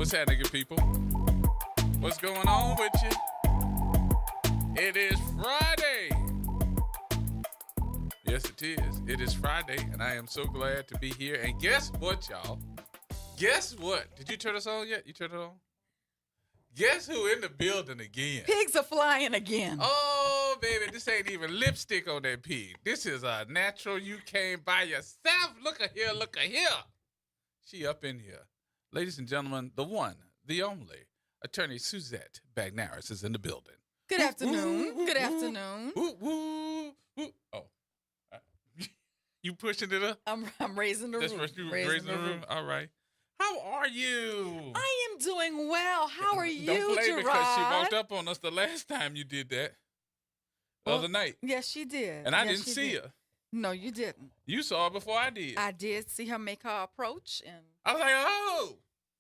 What's happening, good people? What's going on with you? It is Friday. Yes, it is. It is Friday, and I am so glad to be here. And guess what, y'all? Guess what? Did you turn us on yet? You turned it on? Guess who in the building again? Pigs are flying again. Oh, baby, this ain't even lipstick on that pig. This is a natural. You came by yourself. Look at here, look at here. She up in here. Ladies and gentlemen, the one, the only, Attorney Suzette Bagnaris is in the building. Good afternoon. Good afternoon. Oh. You pushing it up? I'm raising the That's roof. what you raising the room? All right. How are you? I am doing well. How are you, Don't play Gerard? because she walked up on us the last time you did that. The other night. Yes, she did. And I Yes, didn't she see did. her. No, you didn't. You saw her before I did. I did see her make her approach, and I was like, oh.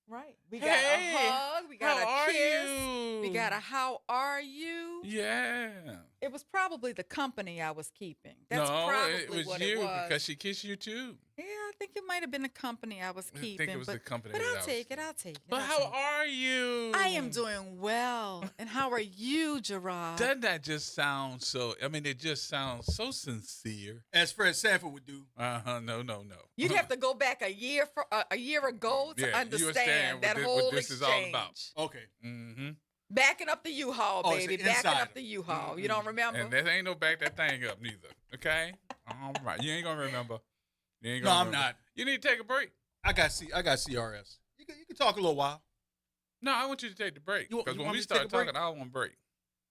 right. We got Hey, a hug. We got how a kiss. are you? We got a how are you? Yeah. It was probably the company I was keeping. No, That's probably it was what you it was. because she kissed you too. Yeah, I think it might have been the company I was I keeping. think it was the company But that I I'll was take it. keeping. I'll take it. But I'll how take it. are you? I am doing well. And how are you, Gerard? Doesn't that just sound so, it just sounds so sincere. As Fred Sanford would do. No. You'd have to go back a year ago to Yeah, you understand that what whole what this exchange. is all about. Okay. Mm-hmm. Backing up the U-Haul, Oh, it's baby. an Backing insider. up the U-Haul. You don't remember? And there ain't no back that thing up neither. Okay? All right. You ain't gonna remember. You ain't No, gonna I'm remember. not. You need to take a break. I got CRS. You can talk a little while. No, I want you to take the break. You Because when want we me to take start a break? talking, I want a break.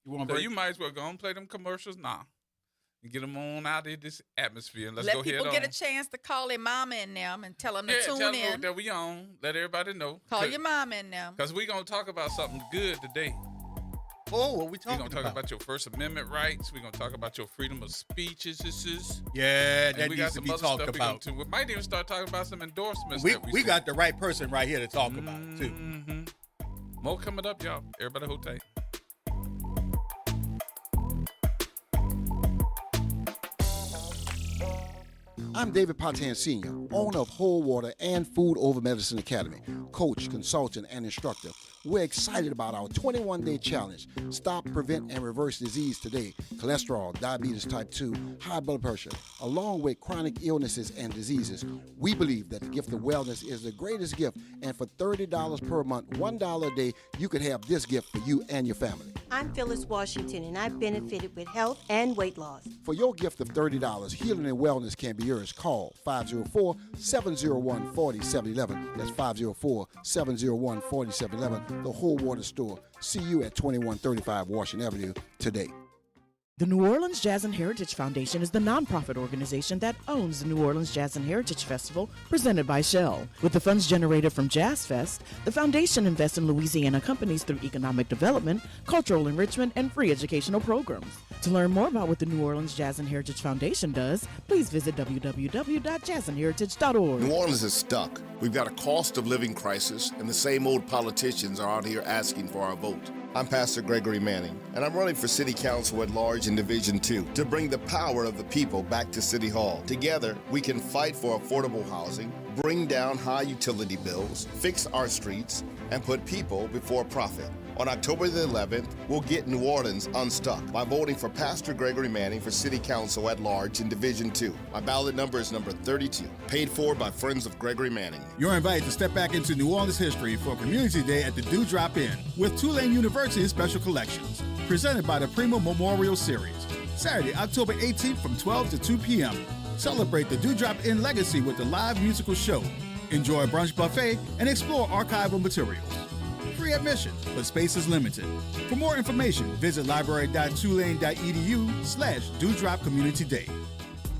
You want So to break? you might as well go and play them commercials now. And get them on out of this atmosphere. And let's Let go people head get on. a chance to call their mama in them and tell them to Yeah, tune tell in. them that we on. Let everybody know. Call your mama in them. Because we're going to talk about something good today. Oh, what we We're talking going to talk about your First Amendment rights. We're going to talk about your freedom of speeches. Yeah, And that we needs got to some be other talked stuff about. We might even start talking about some endorsements. We that we see. got the right person right here to talk about it, too. Mm-hmm. More coming up, y'all. Everybody hold tight. I'm David Patan Sr., owner of Whole Water and Food Over Medicine Academy, coach, consultant, and instructor. We're excited about our 21-day challenge. Stop, prevent, and reverse disease today. Cholesterol, diabetes type 2, high blood pressure, along with chronic illnesses and diseases. We believe that the gift of wellness is the greatest gift, and for $30 per month, $1 a day, you could have this gift for you and your family. I'm Phyllis Washington, and I've benefited with health and weight loss. For your gift of $30, healing and wellness can be yours. Call 504-701-4711. That's 504-701-4711. The Whole Water Store. See you at 2135 Washington Avenue today. The New Orleans Jazz and Heritage Foundation is the nonprofit organization that owns the New Orleans Jazz and Heritage Festival presented by Shell. With the funds generated from Jazz Fest, the foundation invests in Louisiana companies through economic development, cultural enrichment, and free educational programs. To learn more about what the New Orleans Jazz and Heritage Foundation does, please visit www.jazzandheritage.org. New Orleans is stuck. We've got a cost of living crisis, and the same old politicians are out here asking for our vote. I'm Pastor Gregory Manning, and I'm running for City Council at large in Division 2 to bring the power of the people back to City Hall. Together, we can fight for affordable housing, bring down high utility bills, fix our streets, and put people before profit. On October the 11th, we'll get New Orleans unstuck by voting for Pastor Gregory Manning for City Council at large in Division 2. My ballot number is number 32, paid for by Friends of Gregory Manning. You're invited to step back into New Orleans history for Community Day at the Dewdrop Inn with Tulane University's Special Collections, presented by the Primo Memorial Series. Saturday, October 18th from 12 to 2 p.m. Celebrate the Dewdrop Inn legacy with a live musical show. Enjoy a brunch buffet and explore archival materials. Free admission, but space is limited. For more information, visit library.tulane.edu/Dewdrop Community Day.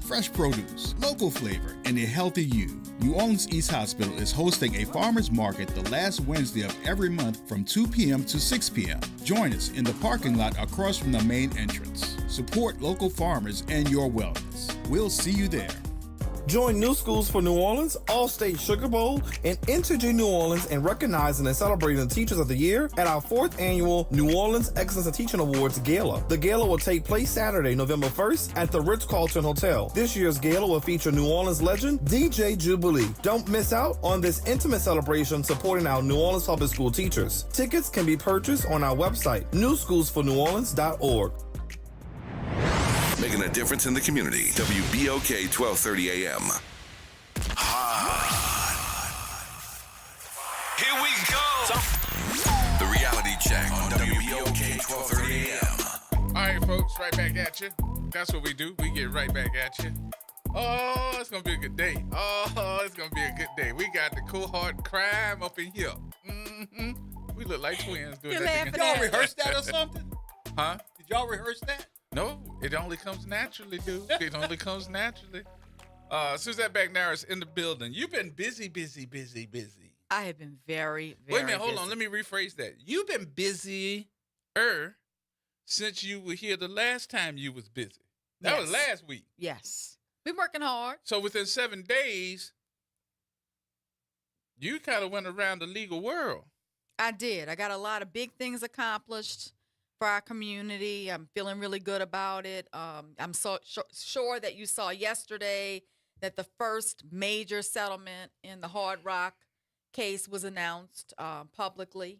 Fresh produce, local flavor, and a healthy you. New Orleans East Hospital is hosting a farmers market the last Wednesday of every month from 2 p.m. to 6 p.m. Join us in the parking lot across from the main entrance. Support local farmers and your wellness. We'll see you there. Join New Schools for New Orleans, All-State Sugar Bowl, and Integer New Orleans in recognizing and celebrating the Teachers of the Year at our 4th annual New Orleans Excellence in Teaching Awards Gala. The gala will take place Saturday, November 1st at the Ritz-Carlton Hotel. This year's gala will feature New Orleans legend DJ Jubilee. Don't miss out on this intimate celebration supporting our New Orleans public school teachers. Tickets can be purchased on our website, newschoolsforneworleans.org. Making a difference in the community. WBOK 1230 AM. Hot. Here we go. The reality check on WBOK 1230 AM. All right, folks, right back at you. That's what we do. We get right back at you. Oh, it's going to be a good day. Oh, it's going to be a good day. We got the cohort crime up in here. Mm-hmm. We look like twins doing that. Did y'all rehearse that or something? Huh? Did y'all rehearse that? No, it only comes naturally, dude. It only comes naturally. Suzette McNair is in the building. You've been busy. I have been very, very Wait a minute, hold busy. on. Let me rephrase that. You've been busier since you were here the last time you was busy. That was last week. Yes. Been working hard. So within 7 days, you kind of went around the legal world. I did. I got a lot of big things accomplished for our community. I'm feeling really good about it. I'm so sure that you saw yesterday that the first major settlement in the Hard Rock case was announced publicly.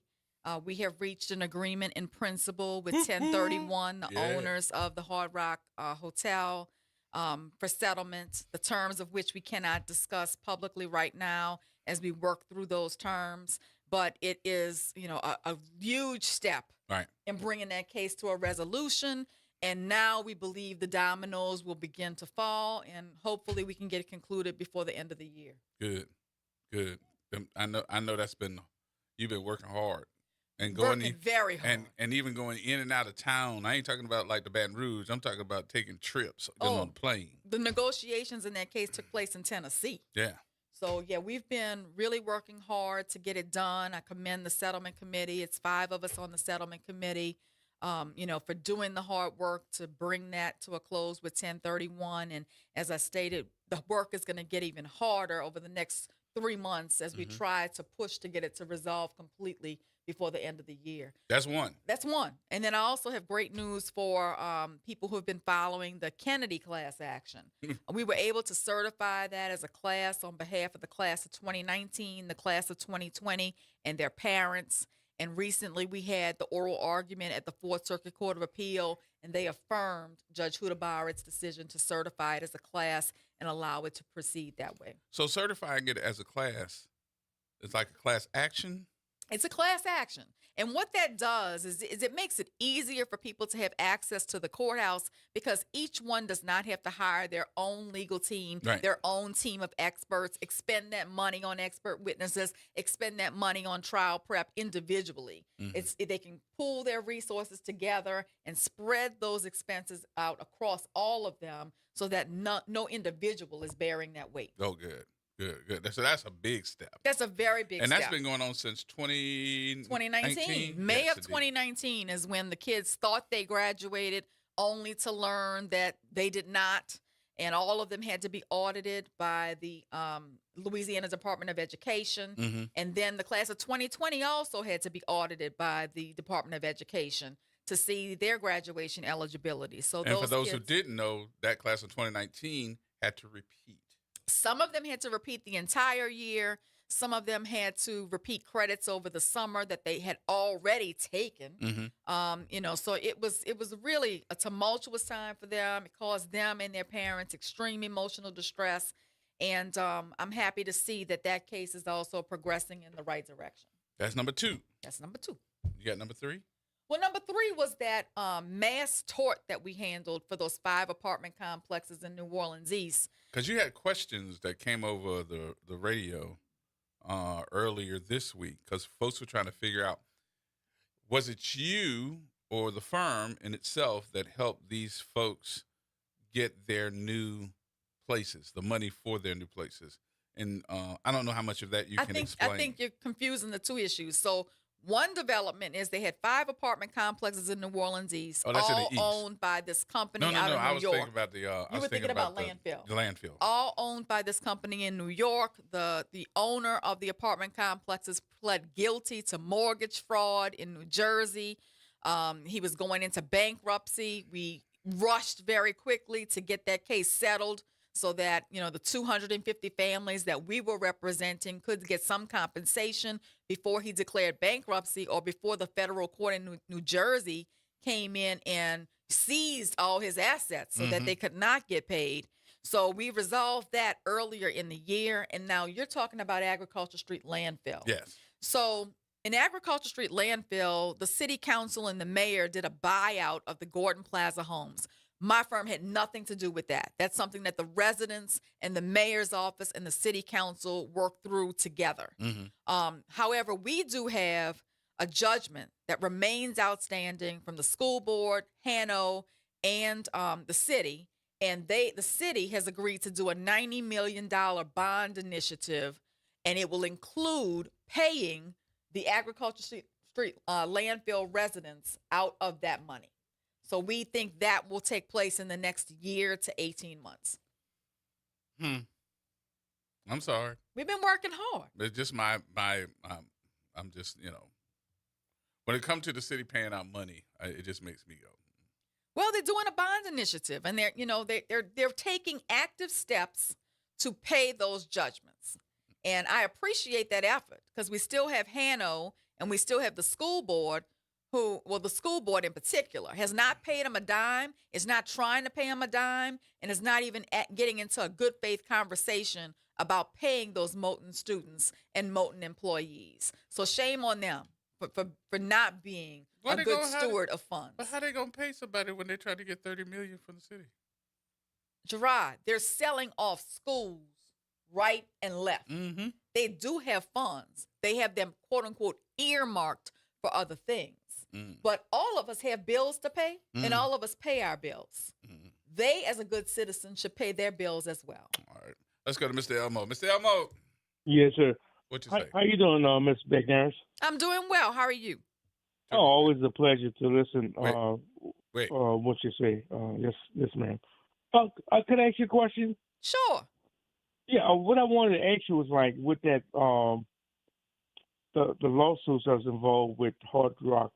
We have reached an agreement in principle with 1031, the owners of the Hard Rock Hotel, for settlement, the terms of which we cannot discuss publicly right now as we work through those terms. But it is, a huge step in bringing that case to a resolution. And now we believe the dominoes will begin to fall, and hopefully we can get it concluded before the end of the year. Good. I know you've been working hard and Working very hard. and even going in and out of town. I ain't talking about like the Baton Rouge. I'm talking about taking trips, getting on the plane. The negotiations in that case took place in Tennessee. Yeah. So, we've been really working hard to get it done. I commend the settlement committee. It's 5 of us on the settlement committee, for doing the hard work to bring that to a close with 1031. And as I stated, the work is going to get even harder over the next 3 months as we try to push to get it to resolve completely before the end of the year. That's one. And then I also have great news for people who have been following the Kennedy class action. We were able to certify that as a class on behalf of the class of 2019, the class of 2020, and their parents. And recently we had the oral argument at the Fourth Circuit Court of Appeal, and they affirmed Judge Huda Barrett's decision to certify it as a class and allow it to proceed that way. So certifying it as a class, it's like a class action? It's a class action. And what that does is it makes it easier for people to have access to the courthouse because each one does not have to hire their own legal team, their own team of experts, expend that money on expert witnesses, expend that money on trial prep individually. They can pool their resources together and spread those expenses out across all of them so that no individual is bearing that weight. Oh, good. So that's a big step. That's a very big step. And that's been going on since 2019. May of 2019 is when the kids thought they graduated, only to learn that they did not. And all of them had to be audited by the Louisiana Department of Education. And then the class of 2020 also had to be audited by the Department of Education to see their graduation eligibility. So and for those who didn't know, that class of 2019 had to repeat. Some of them had to repeat the entire year. Some of them had to repeat credits over the summer that they had already taken. So it was really a tumultuous time for them. It caused them and their parents extreme emotional distress. And I'm happy to see that case is also progressing in the right direction. That's number 2. That's number 2. You got number 3? Well, number 3 was that mass tort that we handled for those 5 apartment complexes in New Orleans East. Because you had questions that came over the radio earlier this week because folks were trying to figure out, was it you or the firm in itself that helped these folks get their new places, the money for their new places? And I don't know how much of that you can explain. I think you're confusing the 2 issues. So One development is they had 5 apartment complexes in New Orleans East, Oh, that's in the all east. owned by this company No, no, out no. of I New was York. thinking about the. You I was were thinking about the landfill. The landfill. All owned by this company in New York. The owner of the apartment complexes pled guilty to mortgage fraud in New Jersey. He was going into bankruptcy. We rushed very quickly to get that case settled so that, the 250 families that we were representing could get some compensation before he declared bankruptcy or before the federal court in New Jersey came in and seized all his assets so that they could not get paid. So we resolved that earlier in the year, and now you're talking about Agriculture Street landfill. Yes. So in Agriculture Street landfill, the city council and the mayor did a buyout of the Gordon Plaza homes. My firm had nothing to do with that. That's something that the residents and the mayor's office and the city council worked through together. However, we do have a judgment that remains outstanding from the school board, Hano, and the city. And the city has agreed to do a $90 million bond initiative, and it will include paying the Agriculture Street landfill residents out of that money. So we think that will take place in the next year to 18 months. I'm sorry. We've been working hard. It's just I'm just, when it comes to the city paying out money, it just makes me go. Well, they're doing a bond initiative, and they're taking active steps to pay those judgments. And I appreciate that effort because we still have Hano and we still have the school board the school board in particular has not paid them a dime, is not trying to pay them a dime, and is not even getting into a good faith conversation about paying those Moton students and Moton employees. So shame on them for not being a good steward of funds. But how they going to pay somebody when they try to get $30 million from the city? Gerard, they're selling off schools right and left. They do have funds. They have them, quote unquote, earmarked for other things. But all of us have bills to pay, and all of us pay our bills. They, as a good citizen, should pay their bills as well. All right. Let's go to Mr. Elmo. Mr. Elmo. Yes, sir. What you say? How you doing, Ms. McNair? I'm doing well. How are you? Oh, always a pleasure to listen. Wait. What you say? Yes, ma'am. Could I ask you a question? Sure. Yeah. What I wanted to ask you was like with that the lawsuits I was involved with Hard Rock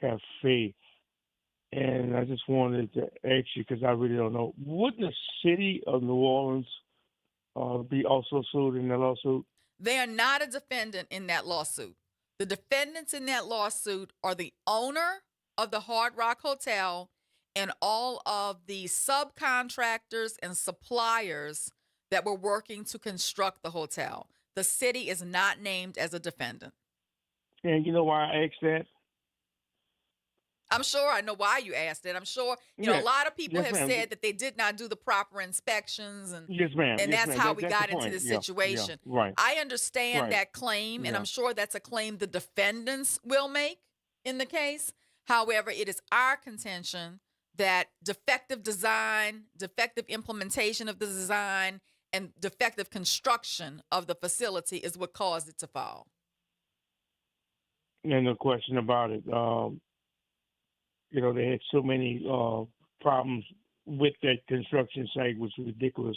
Cafe, and I just wanted to ask you because I really don't know. Wouldn't the city of New Orleans be also sued in the lawsuit? They are not a defendant in that lawsuit. The defendants in that lawsuit are the owner of the Hard Rock Hotel and all of the subcontractors and suppliers that were working to construct the hotel. The city is not named as a defendant. And you know why I asked that? I'm sure I know why you asked it. I'm sure, a lot of people have said that they did not do the proper inspections. And, yes, ma'am. And yes, that's ma'am. how we got into this Yeah, situation. yeah, right. I understand Right. that claim, and Yeah. I'm sure that's a claim the defendants will make in the case. However, it is our contention that defective design, defective implementation of the design, and defective construction of the facility is what caused it to fall. And no question about it. They had so many problems with that construction site, which was ridiculous.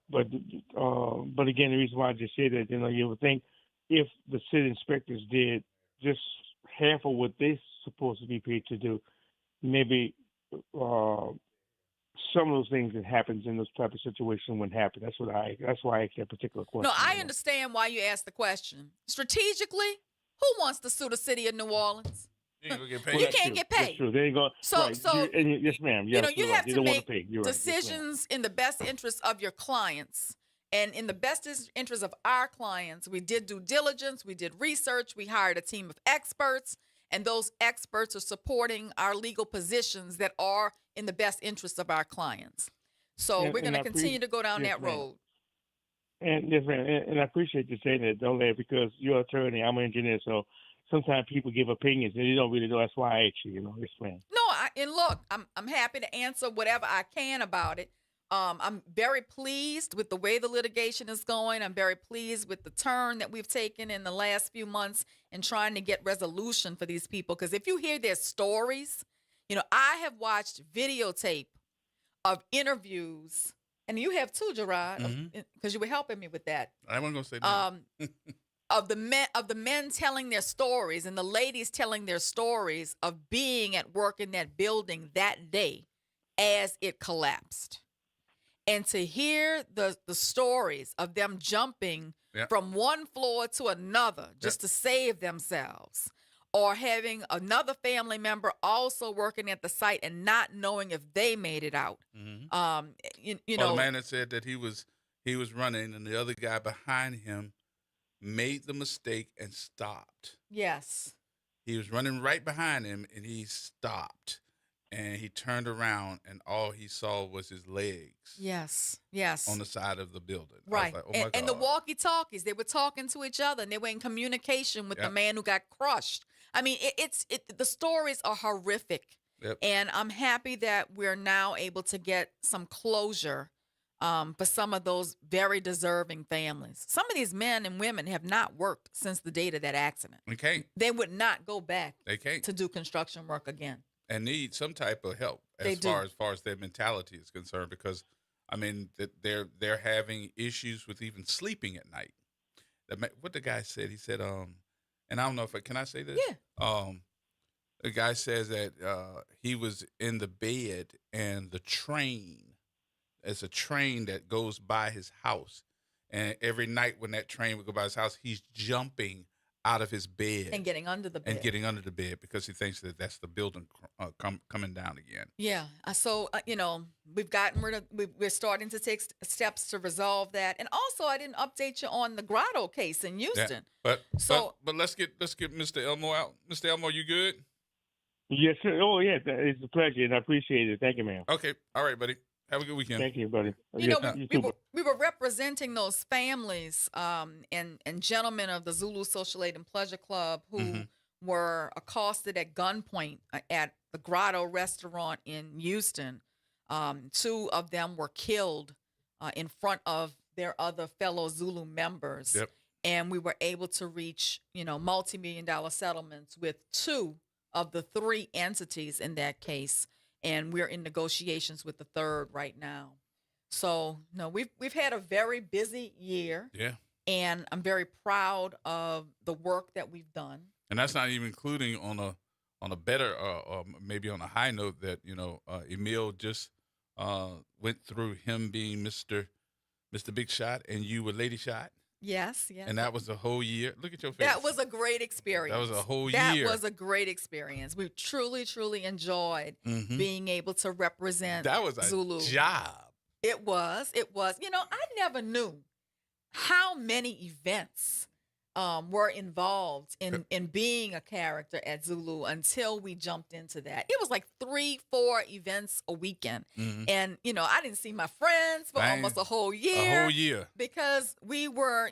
But again, the reason why I just said that, you would think if the city inspectors did just half of what they're supposed to be paid to do, maybe some of those things that happens in those type of situations wouldn't happen. That's why I asked that particular question. No, I understand why you asked the question. Strategically, who wants to sue the city of New Orleans? You ain't gonna get paid. You can't get paid. That's true. They ain't going. So, yes, ma'am. you have you to don't make want to pay. You're right. Yes, ma'am. decisions in the best interest of your clients. And in the best interest of our clients, we did due diligence, we did research, we hired a team of experts, and those experts are supporting our legal positions that are in the best interest of our clients. So we're going to continue to go down that road. And yes, ma'am. And I appreciate you saying that, don't let, because you're an attorney, I'm an engineer, so sometimes people give opinions and you don't really know. That's why I asked you, yes, ma'am. No, and look, I'm happy to answer whatever I can about it. I'm very pleased with the way the litigation is going. I'm very pleased with the turn that we've taken in the last few months in trying to get resolution for these people. Because if you hear their stories, I have watched videotape of interviews, and you have too, Gerard, because you were helping me with that. I wasn't going to say that. Of the men telling their stories and the ladies telling their stories of being at work in that building that day as it collapsed. And to hear the stories of them jumping from one floor to another just to save themselves, or having another family member also working at the site and not knowing if they made it out. The man that said that he was running and the other guy behind him made the mistake and stopped. Yes. He was running right behind him and he stopped. And he turned around, and all he saw was his legs. Yes. On the side of the building. Right. Like, oh my God. And the walkie-talkies, they were talking to each other, and they were in communication with the man who got crushed. I mean, the stories are horrific. Yep. And I'm happy that we're now able to get some closure for some of those very deserving families. Some of these men and women have not worked since the date of that accident. They can't. They would not go back They can't. to do construction work again. And need some type of help as far as their mentality is concerned, because I mean they're having issues with even sleeping at night. What the guy said, he said, and I don't know if can I say this? Yeah. The guy says that he was in the bed and there's a train that goes by his house, and every night when that train would go by his house, he's jumping out of his bed and getting under the bed because he thinks that that's the building coming down again. Yeah. So we've gotten rid of. We're starting to take steps to resolve that. And also, I didn't update you on the Grotto case in Houston. Yeah. But let's get Mr. Elmo out. Mr. Elmo, you good? Yes, sir. Oh, yeah. It's a pleasure, and I appreciate it. Thank you, ma'am. Okay. All right, buddy. Have a good weekend. Thank you, buddy. We were representing those families and gentlemen of the Zulu Social Aid and Pleasure Club who were accosted at gunpoint at the Grotto restaurant in Houston. 2 of them were killed in front of their other fellow Zulu members. Yep. And we were able to reach, multi-million-dollar settlements with 2 of the 3 entities in that case. And we're in negotiations with the 3rd right now. So, we've had a very busy year. Yeah. And I'm very proud of the work that we've done. And that's not even including on a better or maybe on a high note that, Emil just went through him being Mr. Big Shot and you were Lady Shot. Yes. And that was a whole year. Look at your face. That was a great experience. That was a whole year. That was a great experience. We truly, truly enjoyed being able to represent that was a Zulu. job. It was. I never knew how many events were involved in being a character at Zulu until we jumped into that. It was like 3-4 events a weekend. And, I didn't see my friends for almost a whole year. A whole year. Because we were,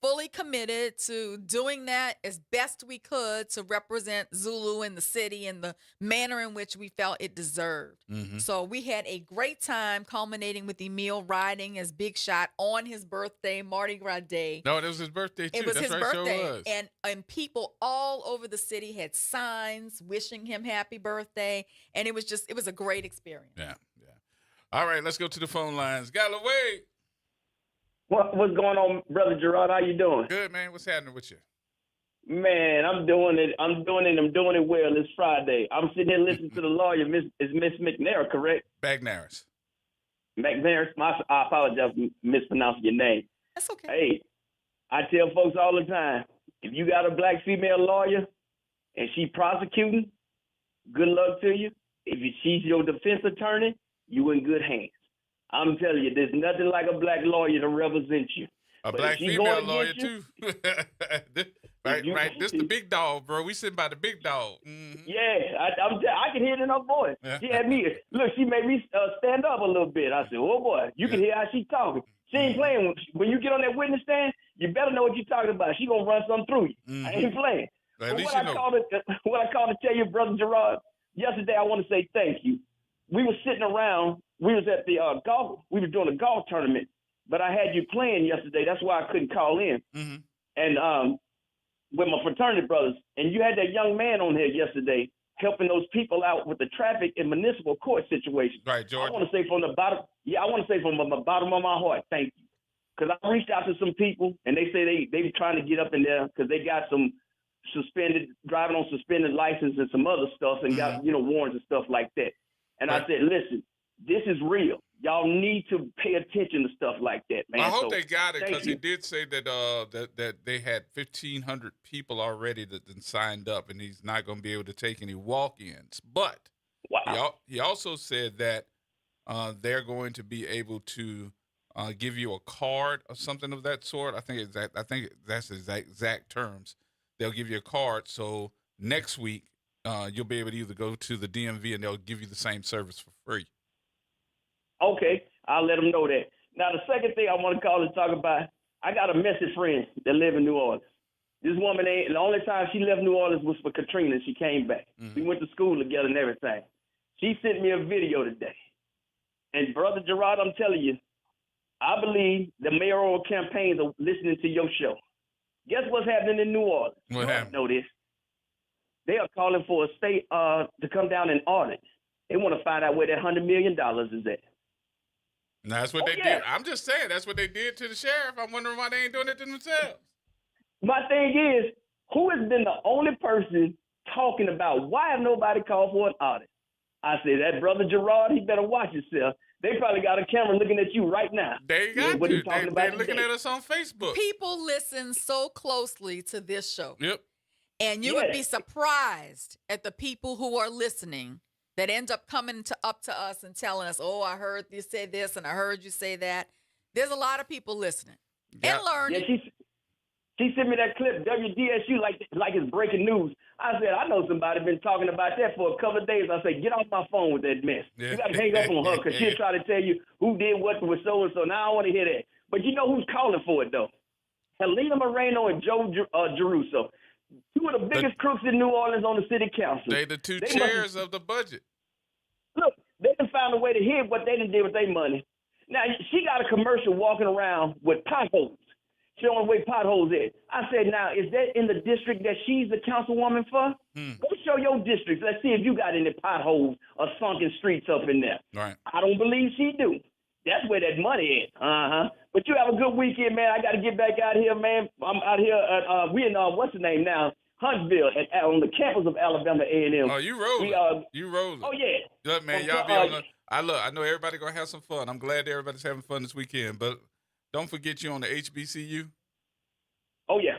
fully committed to doing that as best we could to represent Zulu in the city in the manner in which we felt it deserved. So we had a great time culminating with Emil riding as Big Shot on his birthday, Mardi Gras Day. No, it was his birthday too. It was That's his right, birthday. Sure was. And people all over the city had signs wishing him happy birthday. And it was a great experience. Yeah. All right, let's go to the phone lines. Galloway. What's going on, Brother Gerod? How you doing? Good, man. What's happening with you? Man, I'm doing it. I'm doing it well. It's Friday. I'm sitting here listening to the lawyer. Is Miss McNair correct? Bagnaris. McNair. I apologize for mispronouncing your name. That's okay. Hey, I tell folks all the time, if you got a black female lawyer and she prosecuting, good luck to you. If she's your defense attorney, you in good hands. I'm telling you, there's nothing like a black lawyer to represent you. A black female lawyer, too. Right. This the big dog, bro. We sitting by the big dog. Yeah, I can hear it in her voice. Yeah. She had me, she made me stand up a little bit. I said, oh, boy, you can hear how she's talking. She ain't playing. When you get on that witness stand, you better know what you're talking about. She going to run something through you. I ain't playing. At least what I called to tell you, Brother Gerard, yesterday I want to say thank you. we were sitting around. We was at the golf. We were doing a golf tournament, but I had you playing yesterday. That's why I couldn't call in. Mm-hmm. And with my fraternity brothers, and you had that young man on here yesterday helping those people out with the traffic and municipal court situation. Right, George. I want to say from the bottom, I want to say from the bottom of my heart, thank you. Because I reached out to some people, and they say they were trying to get up in there because they got some driving on suspended license and some other stuff, and got warrants and stuff like that. And I said, listen, this is real. Y'all need to pay attention to stuff like that, man. I hope they got it, because he did say that that they had 1,500 people already that signed up, and he's not going to be able to take any walk-ins. But he also said that they're going to be able to give you a card or something of that sort. I think that's the exact terms. They'll give you a card, so next week you'll be able to either go to the DMV and they'll give you the same service for free. Okay, I'll let them know that. Now, the second thing I want to call and talk about, I got a message friend that live in New Orleans. This woman the only time she left New Orleans was for Katrina, and she came back. Mm-hmm. We went to school together and everything. She sent me a video today. And Brother Gerod, I'm telling you, I believe the mayoral campaigns are listening to your show. Guess what's happening in New Orleans? What happened? Know this. They are calling for a state to come down and audit. They want to find out where that $100 million is at. That's what they did. I'm just saying, that's what they did to the sheriff. I'm wondering why they ain't doing it to themselves. My thing is, who has been the only person talking about why have nobody called for an audit? I said, that Brother Gerard, he better watch himself. They probably got a camera looking at you right now. They got what to. They're looking at us on Facebook. People listen so closely to this show. Yep. And you would be surprised at the people who are listening that end up coming up to us and telling us, oh, I heard you say this and I heard you say that. There's a lot of people listening and learning. Yeah, she sent me that clip, WDSU, like it's breaking news. I said, I know somebody been talking about that for a couple of days. I said, get off my phone with that mess. Yeah. You got to hang up on her because she'll try to tell you who did what with so-and-so. Now I don't want to hear that. But you know who's calling for it, though? Helena Moreno and Joe Geruso. Two of the biggest crooks in New Orleans on the city council. They the two chairs of the budget. Look, they done found a way to hid what they done did with their money. Now, she got a commercial walking around with potholes, showing where potholes at. I said, now, is that in the district that she's the councilwoman for? Go show your districts. Let's see if you got any potholes or sunken streets up in there. Right. I don't believe she do. That's where that money is. But you have a good weekend, man. I got to get back out here, man. I'm out here at, we in, what's the name now? Huntsville, on the campus of Alabama A&M. Oh, you rolling. You rolling. Oh, yeah. Look, man, y'all be on the, I know everybody going to have some fun. I'm glad everybody's having fun this weekend. But don't forget you on the HBCU. Oh, yeah.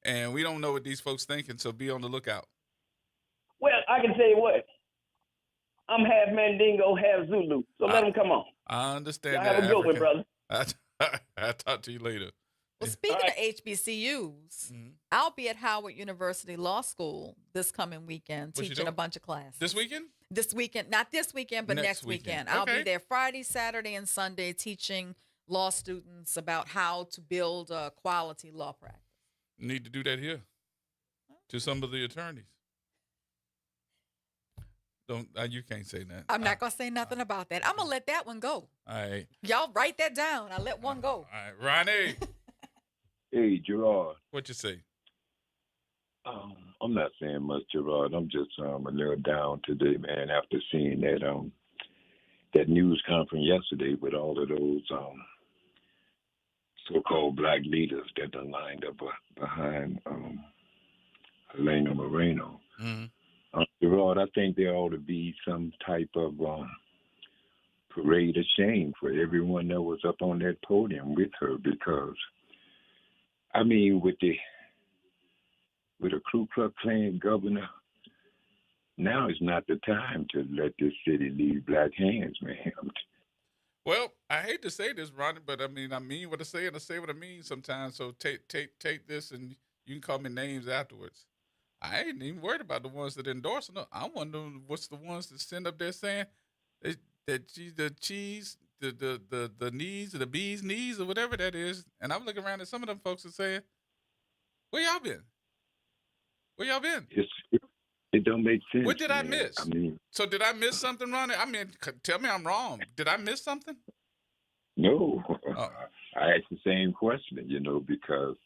And we don't know what these folks thinking, so be on the lookout. Well, I can tell you what. I'm half Mandingo, half Zulu. So let them come on. I understand y'all that. Have a good one, brother. I'll talk to you later. Well, speaking of HBCUs, I'll be at Howard University Law School this coming weekend teaching a bunch of classes. This weekend? This weekend. Not this weekend, but next weekend. I'll be there Friday, Saturday, and Sunday teaching law students about how to build a quality law practice. You need to do that here to some of the attorneys. Don't you can't say that. I'm not gonna say nothing about that. I'm gonna let that one go. All right. Y'all write that down. I let one go. All right, Ronnie. Hey, Gerard. What you say? I'm not saying much, Gerard. I'm just a little down today, man. After seeing that news conference yesterday with all of those so-called black leaders that are lined up behind Helena Moreno. Mm-hmm. Gerard, I think there ought to be some type of parade of shame for everyone that was up on that podium with her, because, I mean, with a Ku Klux Klan governor, now is not the time to let this city leave black hands, man. Well, I hate to say this, Ronnie, but I mean what I say, and I say what I mean sometimes. So take this, and you can call me names afterwards. I ain't even worried about the ones that endorse them. I wonder what's the ones that send up there saying that the cheese, the knees, or the bee's knees, or whatever that is. And I'm looking around at some of them folks and saying, "Where y'all been? Where y'all been?" It don't make sense. What did I man. miss? I mean, So did I miss something, Ronnie? I mean, tell me I'm wrong. Did I miss something? no. Oh. I asked the same question, because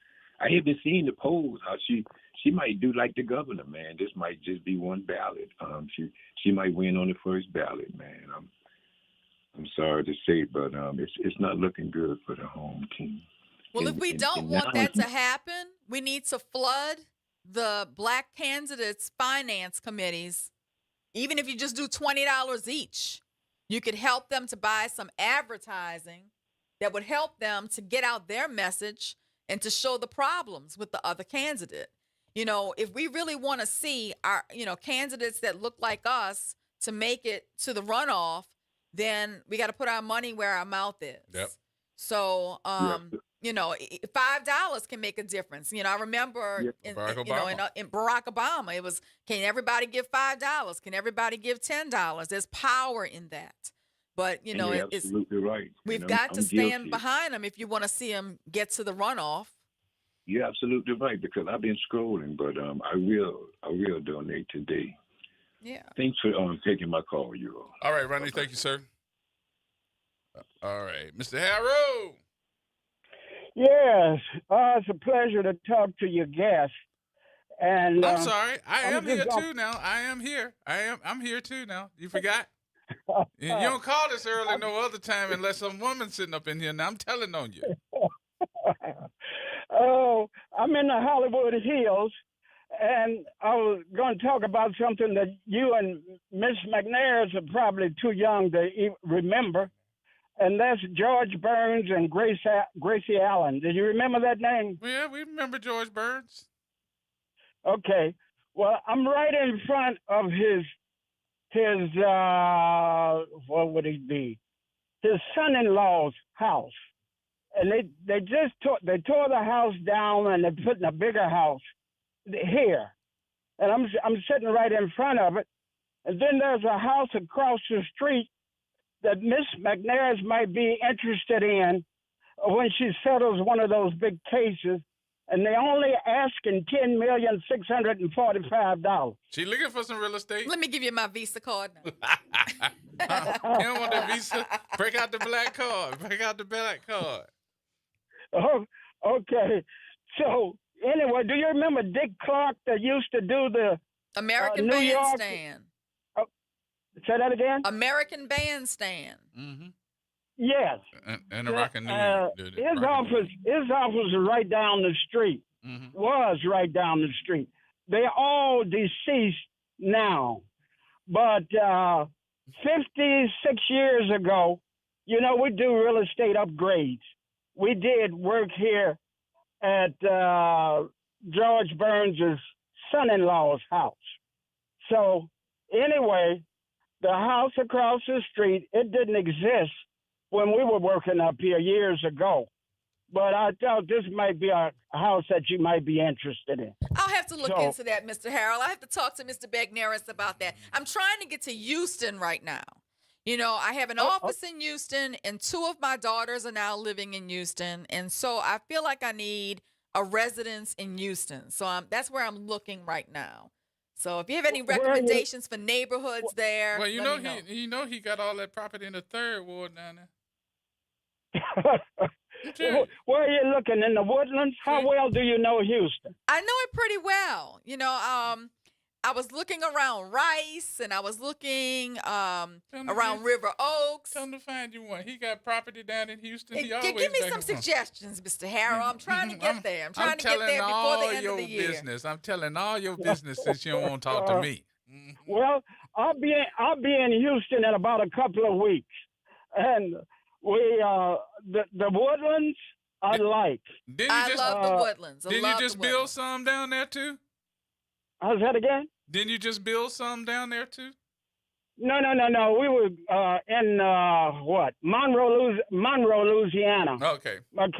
I haven't seen the polls. How she might do like the governor, man. This might just be one ballot. She might win on the first ballot, man. I'm sorry to say, but it's not looking good for the home team. Well, if we don't want that to happen, we need to flood the black candidates' finance committees. Even if you just do $20 each, you could help them to buy some advertising that would help them to get out their message and to show the problems with the other candidate. If we really want to see our, candidates that look like us to make it to the runoff, then we got to put our money where our mouth is. Yep. So, $5 can make a difference. I remember in Barack Obama, it was, can everybody give $5? Can everybody give $10? There's power in that. But, you're absolutely right. We've got to stand behind them if you want to see them get to the runoff. You're absolutely right, because I've been scrolling, but I will donate today. Yeah. Thanks for taking my call, you all. All right, Ronnie, thank you, sir. All right, Mr. Harrow. Yes, it's a pleasure to talk to your guest. And I'm sorry, I'm I'm here just too now. I am here. I'm here too now. You forgot? You don't call this early no other time unless some woman sitting up in here. Now I'm telling on you. Oh, I'm in the Hollywood Hills, and I was going to talk about something that you and Miss McNair's are probably too young to remember, and that's George Burns and Gracie Allen. Did you remember that name? Yeah, we remember George Burns. Okay. Well, I'm right in front of his what would he be? His son-in-law's house. And they tore the house down, and they're putting a bigger house here. And I'm sitting right in front of it. And then there's a house across the street that Miss McNair's might be interested in when she settles one of those big cases. And they only asking $10,645,000. She looking for some real estate. Let me give you my Visa card now. You don't want that Visa? Break out the black card. Break out the black card. Oh, okay. So anyway, do you remember Dick Clark that used to do the American New York? Bandstand? Say that again. American Bandstand. Mm-hmm. Yes. And the Rockin' New his office is right down the street. Mm-hmm. Was right down the street. They're all deceased now. But 56 years ago, we do real estate upgrades. We did work here at George Burns' son-in-law's house. So anyway, the house across the street, it didn't exist when we were working up here years ago. But I thought this might be a house that you might be interested in. I'll have to look into that, Mr. Harrell. I have to talk to Mr. Begnaris about that. I'm trying to get to Houston right now. I have an office in Houston, and 2 of my daughters are now living in Houston. And so I feel like I need a residence in Houston. So that's where I'm looking right now. So if you have any recommendations for neighborhoods there, well, let me know. he got all that property in the 3rd ward down there. Where are you looking? In the Woodlands? How well do you know Houston? I know it pretty well. I was looking around Rice, and I was looking around River Oaks. Tell him to find you one. He got property down in Houston. Give me some suggestions, Mr. Harrell. I'm trying to get there. I'm trying to get there before the end of the year. Business. I'm telling all your business since you don't want to talk to me. Well, I'll be in Houston in about a couple of weeks, and we the Woodlands I like. I love the Woodlands. Didn't you just build some down there too? How's that again? Didn't you just build some down there too? No. We were in Monroe, Louisiana. Okay. My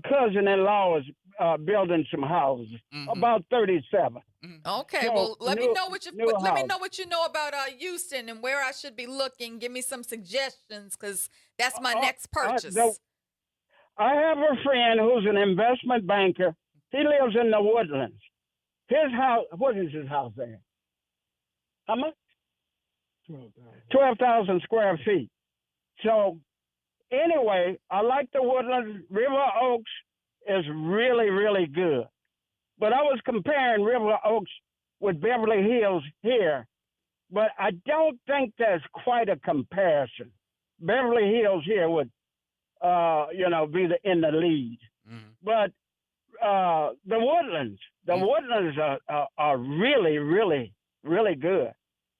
cousin-in-law was building some houses, about 37. Okay. So, well, let me know what you know about Houston and where I should be looking. Give me some suggestions, because that's my next purchase. I have a friend who's an investment banker. He lives in the Woodlands. His house, what is his house there? How much? 12,000 square feet. So anyway, I like the Woodlands. River Oaks is really, really good. But I was comparing River Oaks with Beverly Hills here, but I don't think there's quite a comparison. Beverly Hills here would, be in the lead. But the Woodlands are really, really, really good.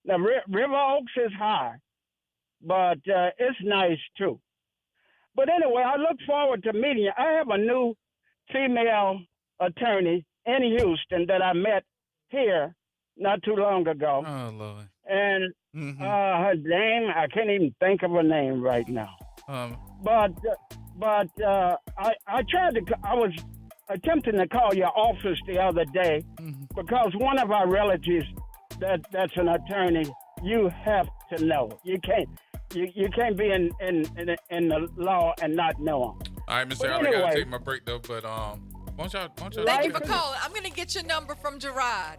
Now, River Oaks is high, but it's nice too. But anyway, I look forward to meeting you. I have a new female attorney in Houston that I met here not too long ago. Oh, Lord. And her name, I can't even think of her name right now. But I was attempting to call your office the other day because one of our relatives that's an attorney, you have to know. You can't be in the law and not know them. All right, Mr. Allen, I gotta take my break though, but won't y'all Thank you for calling. I'm gonna get your number from Gerod.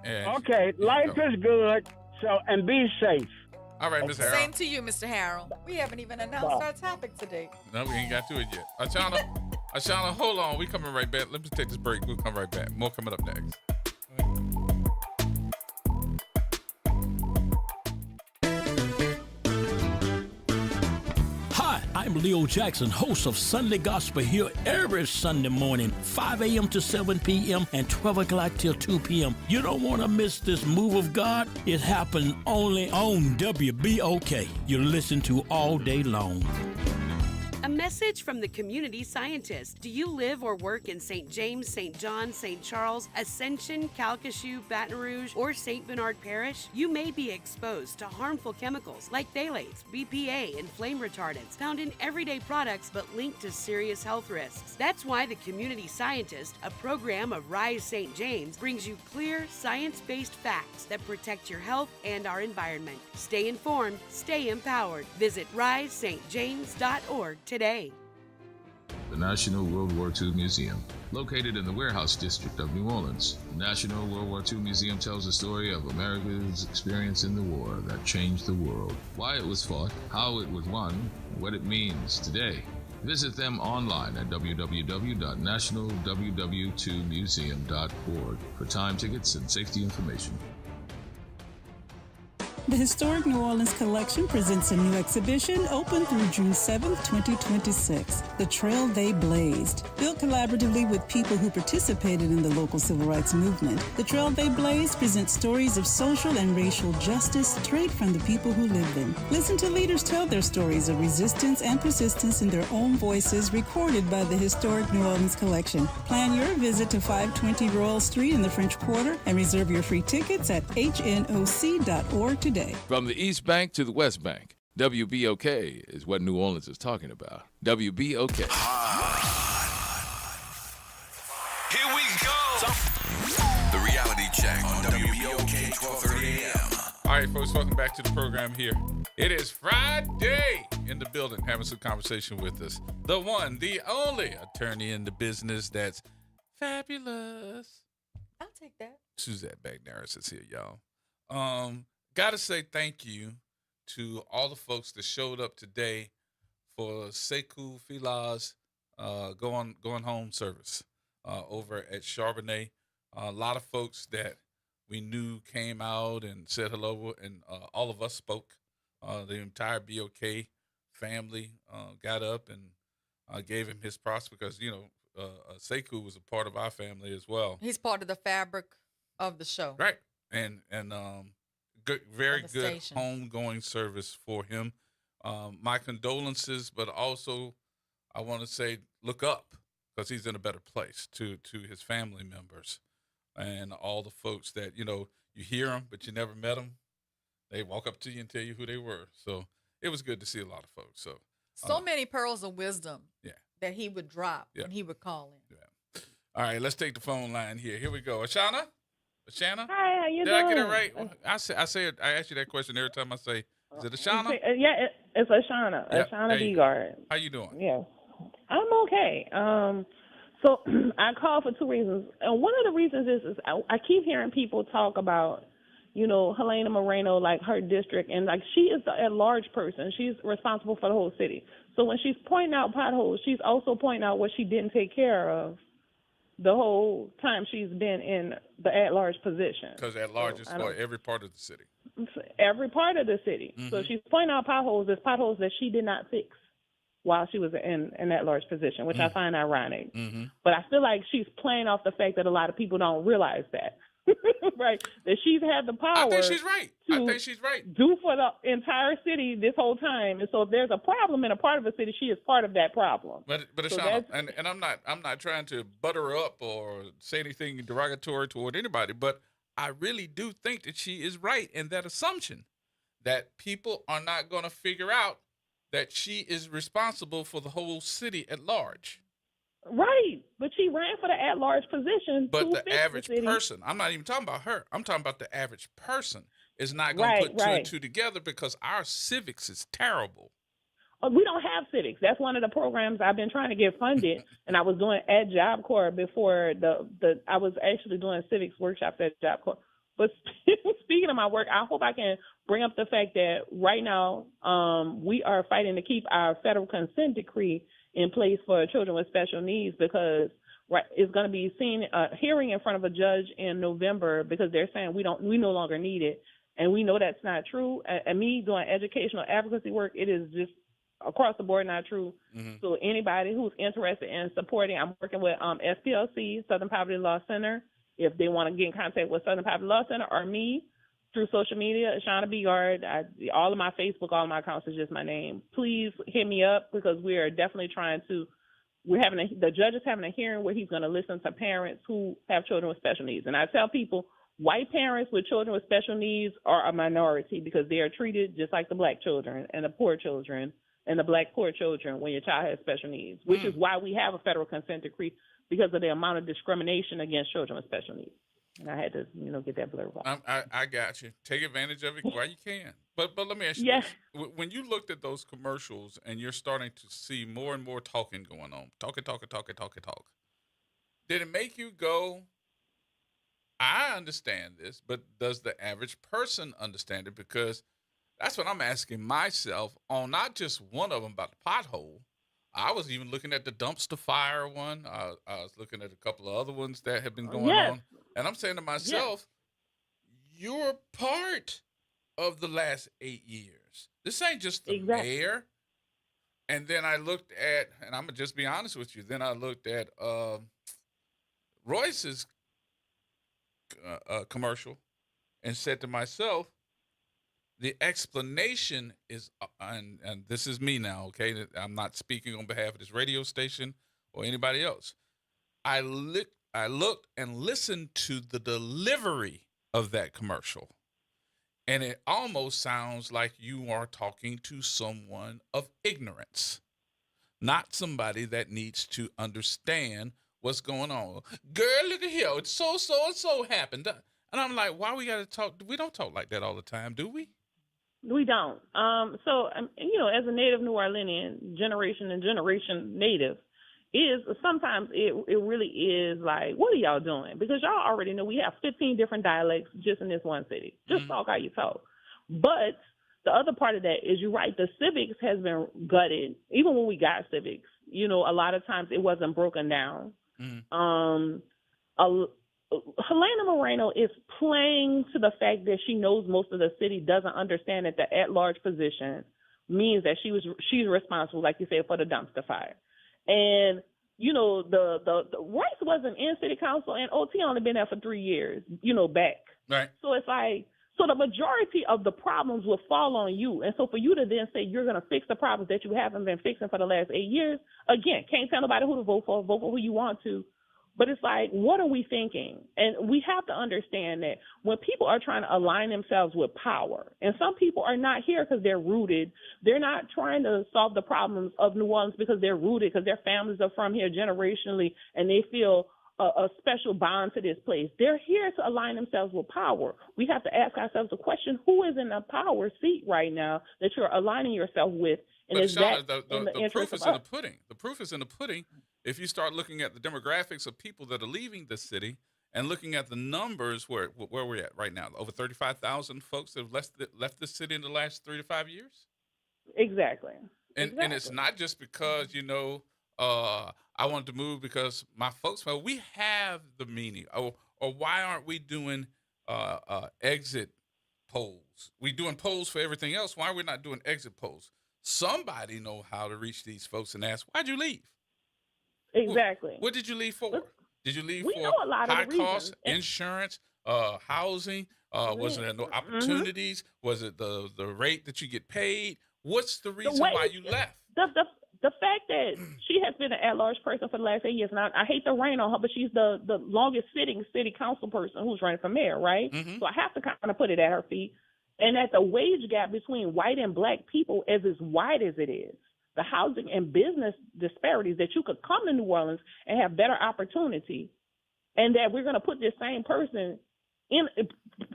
Okay, life is good, so and be safe. All right, Mr. Harold. Same to you, Mr. Harold. We haven't even announced our topic today. No, we ain't got to it yet. Ashana, hold on. We coming right back. Let me take this break. We'll come right back. More coming up next. Hi, I'm Leo Jackson, host of Sunday Gospel here every Sunday morning, 5 a.m. to 7 p.m. and 12 o'clock till 2 p.m. You don't want to miss this move of God. It happens only on WBOK. You listen to all day long. A message from the community scientist. Do you live or work in St. James, St. John, St. Charles, Ascension, Calcasieu, Baton Rouge, or St. Bernard Parish? You may be exposed to harmful chemicals like phthalates, BPA, and flame retardants found in everyday products but linked to serious health risks. That's why the Community Scientist, a program of Rise St. James, brings you clear, science-based facts that protect your health and our environment. Stay informed, stay empowered. Visit risestjames.org today. The National World War II Museum. Located in the Warehouse District of New Orleans, the National World War II Museum tells the story of America's experience in the war that changed the world, why it was fought, how it was won, and what it means today. Visit them online at www.nationalww2museum.org for time tickets and safety information. The Historic New Orleans Collection presents a new exhibition open through June 7th, 2026, The Trail They Blazed. Built collaboratively with people who participated in the local civil rights movement, The Trail They Blazed presents stories of social and racial justice straight from the people who lived them. Listen to leaders tell their stories of resistance and persistence in their own voices, recorded by the Historic New Orleans Collection. Plan your visit to 520 Royal Street in the French Quarter and reserve your free tickets at hnoc.org today. From the East Bank to the West Bank, WBOK is what New Orleans is talking about. WBOK. Here we go. The reality check on WBOK 1230 AM. All right, folks, welcome back to the program here. It is Friday in the building, having some conversation with us. The one, the only attorney in the business that's fabulous. I'll take that. Suzette Bagnaris is here, y'all. Gotta say thank you to all the folks that showed up today for Sekou Fila's going home service over at Charbonnet. A lot of folks that we knew came out and said hello, and all of us spoke. The entire BOK family got up and gave him his props because, Sekou was a part of our family as well. He's part of the fabric of the show. Right. And good, very good station. homegoing service for him. My condolences, but also I want to say look up because he's in a better place to his family members and all the folks that, you hear them, but you never met them. They walk up to you and tell you who they were. So it was good to see a lot of folks. So many pearls of wisdom that he would drop when he would call in. Yeah. All right, let's take the phone line here. Here we go. Ashana? Hi, how you Did doing? I get it right? I ask you that question every time I say, is it Ashana? Yeah, it's Ashana. Yeah, Ashana there you Begard. How you doing? Yes. I'm okay. So I called for two reasons. And one of the reasons is I keep hearing people talk about, Helena Moreno, like her district, and like she is the at-large person. She's responsible for the whole city. So when she's pointing out potholes, she's also pointing out what she didn't take care of the whole time she's been in the at-large position. Because at-large is for every part of the city. Every part of the city. Mm-hmm. So she's pointing out potholes. There's potholes that she did not fix while she was in that large position, which I find ironic. Mm-hmm. But I feel like she's playing off the fact that a lot of people don't realize that, right? That she's had the power. I think she's right. Do for the entire city this whole time. And so if there's a problem in a part of the city, she is part of that problem. But So Ashana, and I'm not trying to butter her up or say anything derogatory toward anybody, but I really do think that she is right in that assumption that people are not going to figure out that she is responsible for the whole city at large. Right, but she ran for the at-large position. But to the fix average the city. person, I'm not even talking about her. I'm talking about the average person is not going to put two and two together because our civics is terrible. We don't have civics. That's one of the programs I've been trying to get funded, and I was doing at Job Corps before I was actually doing civics workshops at Job Corps. But speaking of my work, I hope I can bring up the fact that right now we are fighting to keep our federal consent decree in place for children with special needs because it's going to be hearing in front of a judge in November because they're saying we no longer need it, and we know that's not true. And me doing educational advocacy work, it is just across the board not true. Mm-hmm. So anybody who's interested in supporting, I'm working with SPLC, Southern Poverty Law Center. If they want to get in contact with Southern Poverty Law Center or me through social media, Ashana B. Yard, all of my Facebook, all of my accounts is just my name. Please hit me up because we are definitely the judge is having a hearing where he's going to listen to parents who have children with special needs. And I tell people, white parents with children with special needs are a minority because they are treated just like the black children and the poor children and the black poor children when your child has special needs, which is why we have a federal consent decree because of the amount of discrimination against children with special needs. And I had to, get that blurb off. I got you. Take advantage of it while you can. But let me ask you, this. When you looked at those commercials and you're starting to see more and more talking going on, talk, did it make you go, I understand this, but does the average person understand it? Because that's what I'm asking myself on not just one of them about the pothole. I was even looking at the dumpster fire one. I was looking at a couple of other ones that have been going on. And I'm saying to myself, you're part of the last 8 years. This ain't just the mayor. And then I looked at, and I'm going to just be honest with you, then I looked at Royce's commercial and said to myself, the explanation is, and this is me now, okay? I'm not speaking on behalf of this radio station or anybody else. I looked and listened to the delivery of that commercial, and it almost sounds like you are talking to someone of ignorance, not somebody that needs to understand what's going on. Girl, look at here. It's so and so happened. And I'm like, why we got to talk? We don't talk like that all the time, do we? We don't. So, as a native New Orleanian, generation and generation native, sometimes it really is like, what are y'all doing? Because y'all already know we have 15 different dialects just in this one city. Just talk how you talk. But the other part of that is you're right. The civics has been gutted. Even when we got civics, a lot of times it wasn't broken down. Helena Moreno is playing to the fact that she knows most of the city doesn't understand that the at-large position means that she's responsible, like you said, for the dumpster fire. And the Royce wasn't in city council, and OT only been there for 3 years, back. Right. So it's like, so the majority of the problems will fall on you. And so for you to then say you're going to fix the problems that you haven't been fixing for the last 8 years, again, can't tell nobody who to vote for who you want to. But it's like, what are we thinking? And we have to understand that when people are trying to align themselves with power, and some people are not here because they're rooted, they're not trying to solve the problems of New Orleans because they're rooted, because their families are from here generationally, and they feel a special bond to this place. They're here to align themselves with power. We have to ask ourselves the question, who is in a power seat right now that you're aligning yourself with? And but is Shauna, that the proof is in the pudding. The proof is in the pudding if you start looking at the demographics of people that are leaving the city and looking at the numbers where we're at right now, over 35,000 folks have left the city in the last 3 to 5 years. Exactly. And it's not just because, I wanted to move because my folks, well, we have the meaning. Or why aren't we doing exit polls? We doing polls for everything else. Why are we not doing exit polls? Somebody know how to reach these folks and ask, why'd you leave? Exactly. What did you leave for? Did you leave We for know a lot of high the costs, reasons. insurance, housing? Was there no opportunities? Was it the rate that you get paid? What's the reason why you left? The fact that she has been an at-large person for the last 8 years, and I hate to rain on her, but she's the longest sitting city council person who's running for mayor, right? Mm-hmm. So I have to kind of put it at her feet. And that the wage gap between white and black people is as wide as it is. The housing and business disparities, that you could come to New Orleans and have better opportunity, and that we're going to put this same person in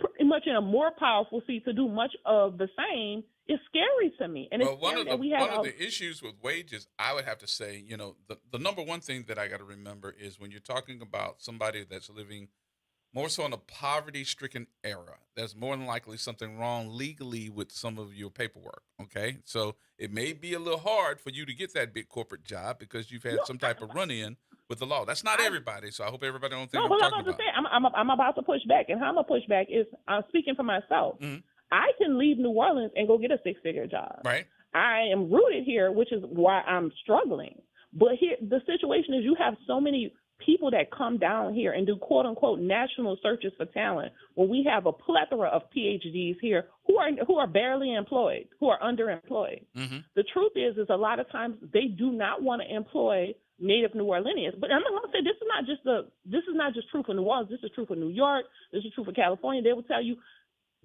pretty much in a more powerful seat to do much of the same, is scary to me. And well, it's one scary of that the issues with wages, I would have to say, the number one thing that I got to remember is when you're talking about somebody that's living more so in a poverty-stricken era, there's more than likely something wrong legally with some of your paperwork, okay? So it may be a little hard for you to get that big corporate job because you've had some type of run-in with the law. That's not everybody, so I hope everybody don't think I'm talking about. I'm about to push back, and how I'm going to push back is I'm speaking for myself. Mm-hmm. I can leave New Orleans and go get a six-figure job. Right. I am rooted here, which is why I'm struggling. But here, the situation is you have so many people that come down here and do quote unquote national searches for talent when we have a plethora of PhDs here who are barely employed, who are underemployed. Mm-hmm. The truth is a lot of times they do not want to employ native New Orleanians. But I'm going to say this is not just true for New Orleans. This is true for New York. This is true for California. They will tell you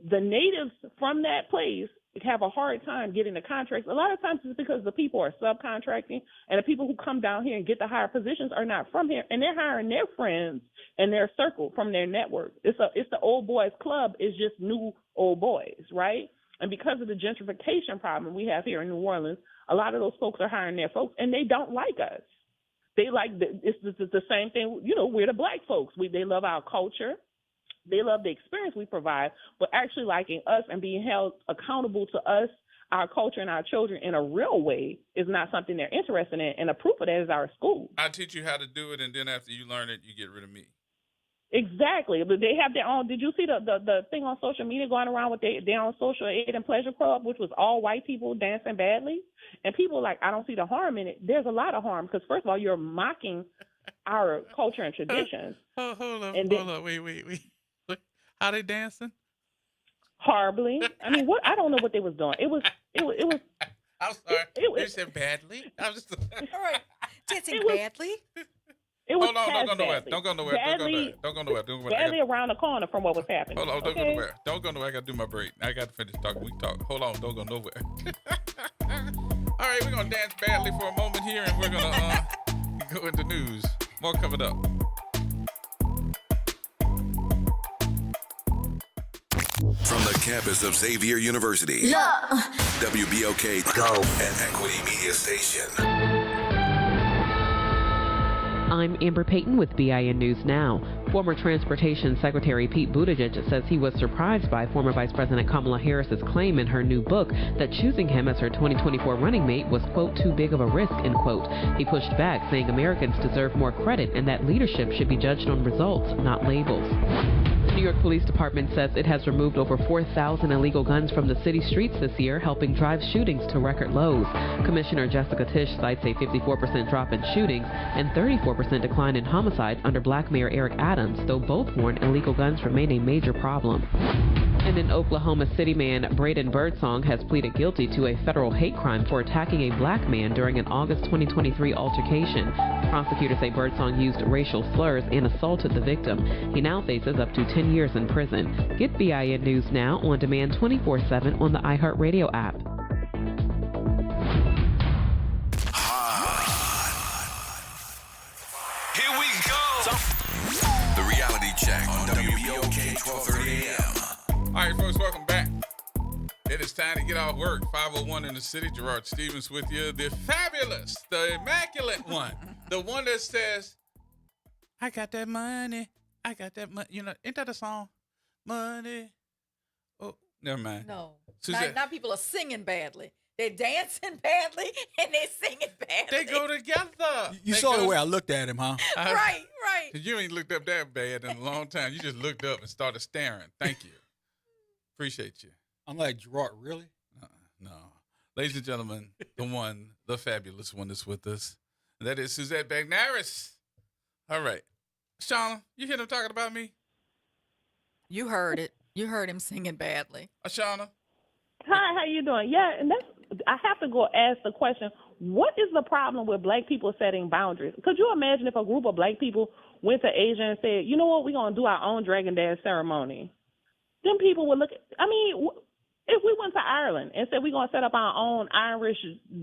the natives from that place have a hard time getting the contracts. A lot of times it's because the people are subcontracting, and the people who come down here and get the higher positions are not from here, and they're hiring their friends and their circle from their network. It's the old boys club. It's just new old boys, right? And because of the gentrification problem we have here in New Orleans, a lot of those folks are hiring their folks, and they don't like us. They like it's the same thing. We're the black folks. They love our culture. They love the experience we provide, but actually liking us and being held accountable to us, our culture, and our children in a real way is not something they're interested in. And the proof of that is our school. I teach you how to do it, and then after you learn it, you get rid of me. Exactly. But they have their own. Did you see the thing on social media going around with their own social aid and pleasure club, which was all white people dancing badly? And people like, I don't see the harm in it. There's a lot of harm because, first of all, you're mocking our culture and traditions. Hold on. Wait. How they dancing? Horribly. I mean, what? I don't know what they was doing. It was. I'm sorry. You said badly. I was just. All right, dancing badly. It was. Hold on, don't go nowhere. Badly around the corner from what was happening. Hold on, don't go nowhere. Don't go nowhere. I gotta do my break. I gotta finish talking. We talk. Hold on, don't go nowhere. All right, we're gonna dance badly for a moment here, and we're gonna go into news. More coming up. From the campus of Xavier University, WBOK Go and Equity Media Station. I'm Amber Payton with BIN News Now. Former Transportation Secretary Pete Buttigieg says he was surprised by former Vice President Kamala Harris's claim in her new book that choosing him as her 2024 running mate was, quote, too big of a risk, end quote. He pushed back, saying Americans deserve more credit and that leadership should be judged on results, not labels. The New York Police Department says it has removed over 4,000 illegal guns from the city streets this year, helping drive shootings to record lows. Commissioner Jessica Tisch cites a 54% drop in shootings and 34% decline in homicides under Black Mayor Eric Adams, though both warn illegal guns remain a major problem. And in Oklahoma City man Braden Birdsong has pleaded guilty to a federal hate crime for attacking a black man during an August 2023 altercation. Prosecutors say Birdsong used racial slurs and assaulted the victim. He now faces up to 10 years in prison. Get BIN News Now on demand 24/7 on the iHeartRadio app. Here we go. The reality check on WBOK 1230 AM. All right, folks, welcome back. It is time to get off work. 501 in the city. Gerard Stevens with you. The fabulous, the immaculate one. The one that says, I got that money. I got that money. You know, ain't that a song? Money. Oh, never mind. No. Suzette. Now people are singing badly. They're dancing badly and they're singing badly. They go together. You saw the way I looked at him, huh? Right. 'Cause you ain't looked up that bad in a long time. You just looked up and started staring. Thank you. Appreciate you. I'm like, Gerard, really? No. Ladies and gentlemen, the one, the fabulous one is with us. And that is Suzette Bagnaris. All right. Shauna, you hear them talking about me? You heard it. You heard him singing badly. Shauna? Hi, how you doing? Yeah, and I have to go ask the question, what is the problem with black people setting boundaries? Could you imagine if a group of black people went to Asia and said, you know what, we're going to do our own Dragon Dance ceremony? Then people would look at, if we went to Ireland and said we're going to set up our own Irish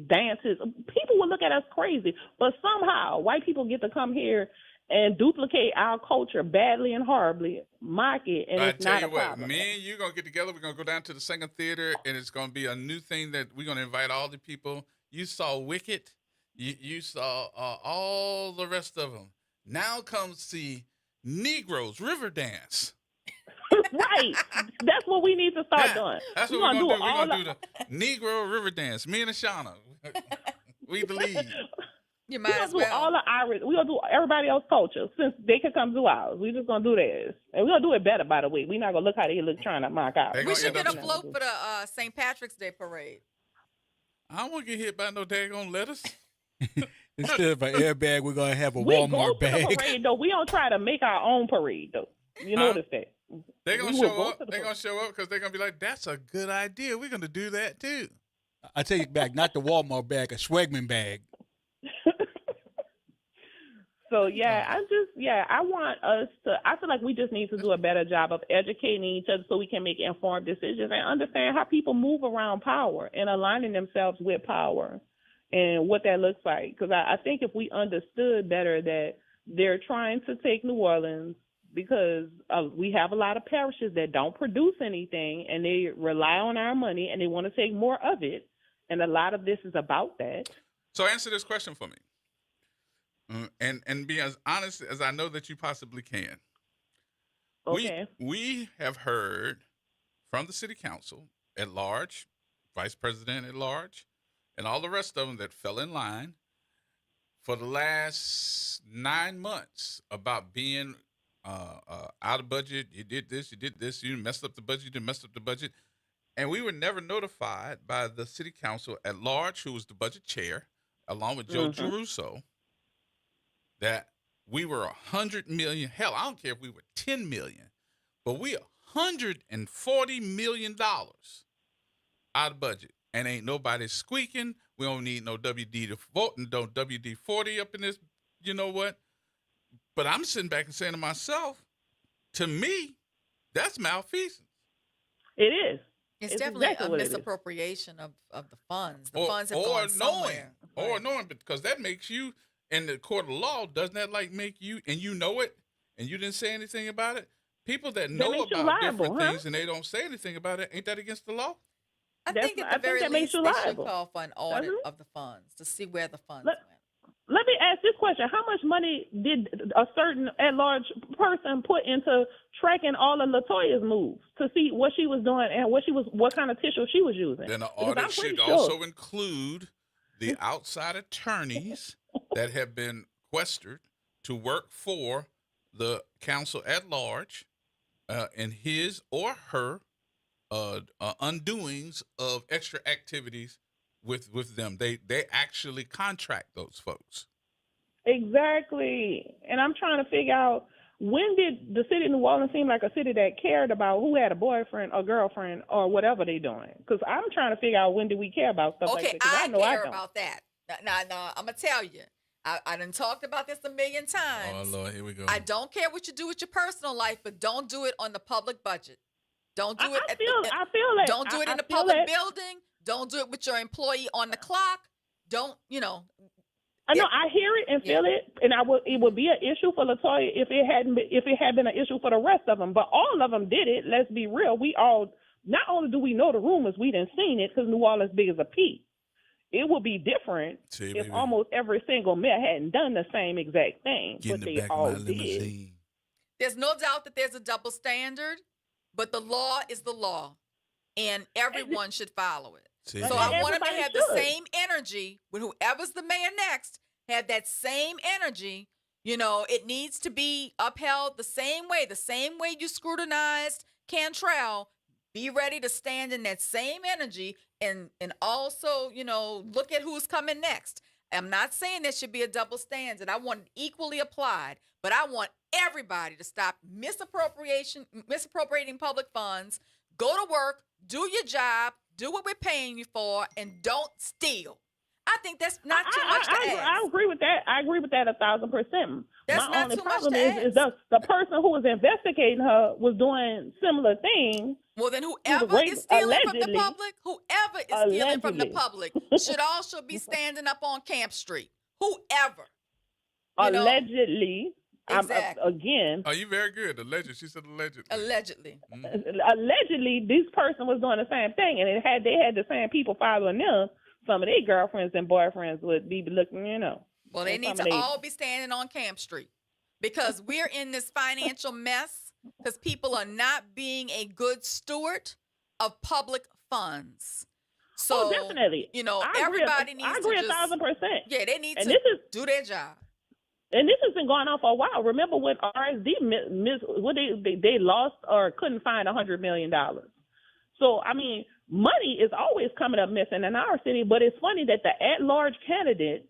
dances, people would look at us crazy. But somehow white people get to come here and duplicate our culture badly and horribly, mock it, and it's not a problem. Me and you going to get together. We're going to go down to the second theater, and it's going to be a new thing that we're going to invite all the people. You saw Wicked. You saw all the rest of them. Now comes the Negroes River Dance. Right. That's what we need to start doing. That's what we're going to do. We're going to do the Negro River Dance. Me and Ashana. We the lead. You might as well. Do all the Irish. We're going to do everybody else's culture since they can come do ours. We're just going to do theirs. And we're going to do it better, by the way. We're not going to look how they look trying to mock out. We should get a float for the St. Patrick's Day parade. I don't want to get hit by no daggone lettuce. Instead of an airbag, we're going to have a we Walmart go to bag. The parade, though. We don't try to make our own parade, though. You notice that. They're going to show up. They're going to show up because they're going to be like, that's a good idea. We're going to do that, too. I take it back, not the Walmart bag, a Swagman bag. So, I want us to, I feel like we just need to do a better job of educating each other so we can make informed decisions and understand how people move around power and aligning themselves with power and what that looks like. Because I think if we understood better that they're trying to take New Orleans because we have a lot of parishes that don't produce anything and they rely on our money and they want to take more of it. And a lot of this is about that. So answer this question for me. And be as honest as I know that you possibly can. Okay. We have heard from the city council at large, vice president at large, and all the rest of them that fell in line for the last 9 months about being out of budget. You did this, you messed up the budget, you didn't mess up the budget. And we were never notified by the city council at large, who was the budget chair, along with Joe Giarrusso, that we were $100 million. Hell, I don't care if we were $10 million, but we $140 million out of budget, and ain't nobody squeaking. We don't need no WD to vote and no WD-40 up in this. You know what? But I'm sitting back and saying to myself, to me, that's malfeasance. It is. It's definitely exactly a misappropriation of the funds. The funds have or gone knowing, somewhere. or knowing, because that makes you. In the court of law, doesn't that like make you, and you know it, and you didn't say anything about it? People that know about different things and they don't say anything about it, ain't that against the law? I think at the very least they should call for an audit of the funds to see where the funds went. Let me ask this question. How much money did a certain at-large person put into tracking all of LaToya's moves to see what she was doing and what kind of tissue she was using? Then the audit should also include the outside attorneys that have been questioned to work for the council at large in his or her undoings of extra activities with them. They actually contract those folks. Exactly. And I'm trying to figure out, when did the city of New Orleans seem like a city that cared about who had a boyfriend or girlfriend or whatever they doing? Because I'm trying to figure out, when did we care about stuff like that? I know I care don't. about that. Now, I'm going to tell you. I done talked about this a million times. Oh, Lord, here we go. I don't care what you do with your personal life, but don't do it on the public budget. Don't do it. I feel it. Don't do it in a public building. Don't do it with your employee on the clock. Don't, I know, I hear it and feel it, and it would be an issue for LaToya if it had been an issue for the rest of them. But all of them did it. Let's be real. We all, not only do we know the rumors, we done seen it because New Orleans big as a pea. It would be different if almost every single mayor hadn't done the same exact thing, but they all did. There's no doubt that there's a double standard, but the law is the law, and everyone should follow it. So I want them to have the same energy when whoever's the mayor next, have that same energy. You know, it needs to be upheld the same way you scrutinized Cantrell. Be ready to stand in that same energy and also, you know, look at who's coming next. I'm not saying there should be a double standard. I want it equally applied, but I want everybody to stop misappropriating public funds, go to work, do your job, do what we're paying you for, and don't steal. I think that's not too much to ask. I agree with that. I agree with that 1,000%. That's My not only too much problem to is the person who was investigating her was doing similar things. Well, then whoever is stealing from the public, should also be standing up on Camp Street. Whoever. Allegedly. Exactly. Again. Oh, you very good. Allegedly. She said allegedly. Allegedly. Allegedly, this person was doing the same thing, and they had the same people following them. Some of their girlfriends and boyfriends would be looking, you know. Well, they need to all be standing on Camp Street because we're in this financial mess because people are not being a good steward of public funds. So, definitely. You know, everybody needs to I agree 1,000%. Yeah, they need to do their job. And this has been going on for a while. Remember when RSD they lost or couldn't find $100 million. So, I mean, money is always coming up missing in our city, but it's funny that the at-large candidate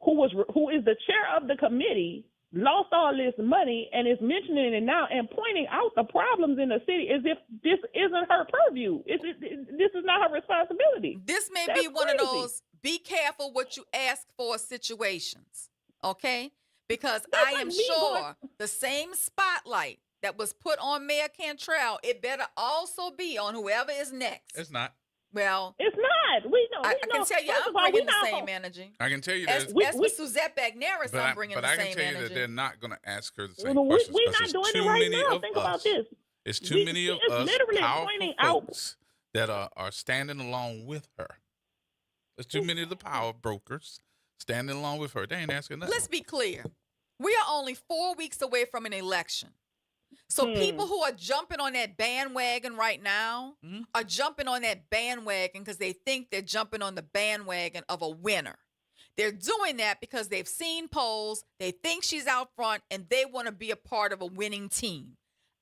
who is the chair of the committee lost all this money and is mentioning it now and pointing out the problems in the city as if this isn't her purview. This is not her responsibility. This may be one of those be careful what you ask for situations, okay? Because I am sure the same spotlight that was put on Mayor Cantrell, it better also be on whoever is next. It's not. Well, it's not. We know. I can tell you, I'm bringing the same energy. I can tell you that. As with Suzette Bagneris, I'm bringing the same energy. But I can tell you that they're not going to ask her the same questions. We're not doing it right now. Think about this. It's too many of us powerful folks that are standing along with her. There's too many of the power brokers standing along with her. They ain't asking nothing. Let's be clear. We are only 4 weeks away from an election. So people who are jumping on that bandwagon right now are jumping on that bandwagon because they think they're jumping on the bandwagon of a winner. They're doing that because they've seen polls, they think she's out front, and they want to be a part of a winning team.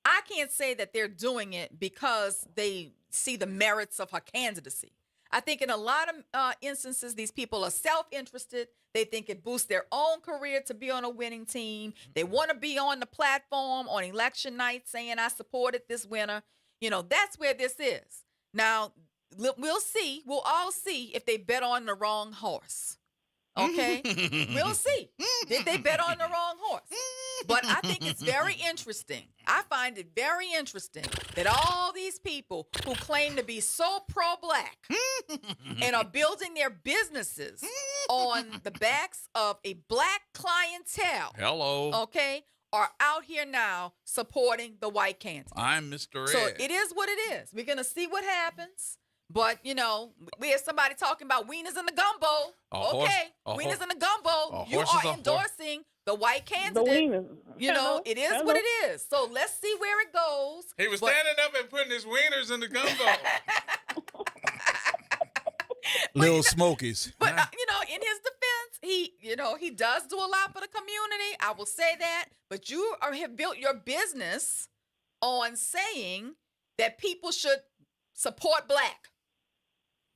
I can't say that they're doing it because they see the merits of her candidacy. I think in a lot of instances, these people are self-interested. They think it boosts their own career to be on a winning team. They want to be on the platform on election night saying, I supported this winner. You know, that's where this is. Now, we'll see. We'll all see if they bet on the wrong horse. Okay? We'll see. Did they bet on the wrong horse? But I think it's very interesting. I find it very interesting that all these people who claim to be so pro-black and are building their businesses on the backs of a black clientele, okay, are out here now supporting the white candidate. I'm Mr. Ed. So it is what it is. We're going to see what happens. But, you know, we had somebody talking about wieners in the gumbo. Wieners in the gumbo. You are endorsing the white candidate. You know, it is what it is. So let's see where it goes. He was standing up and putting his wieners in the gumbo. Little Smokies. But, you know, in his defense, he does do a lot for the community. I will say that. But you have built your business on saying that people should support black.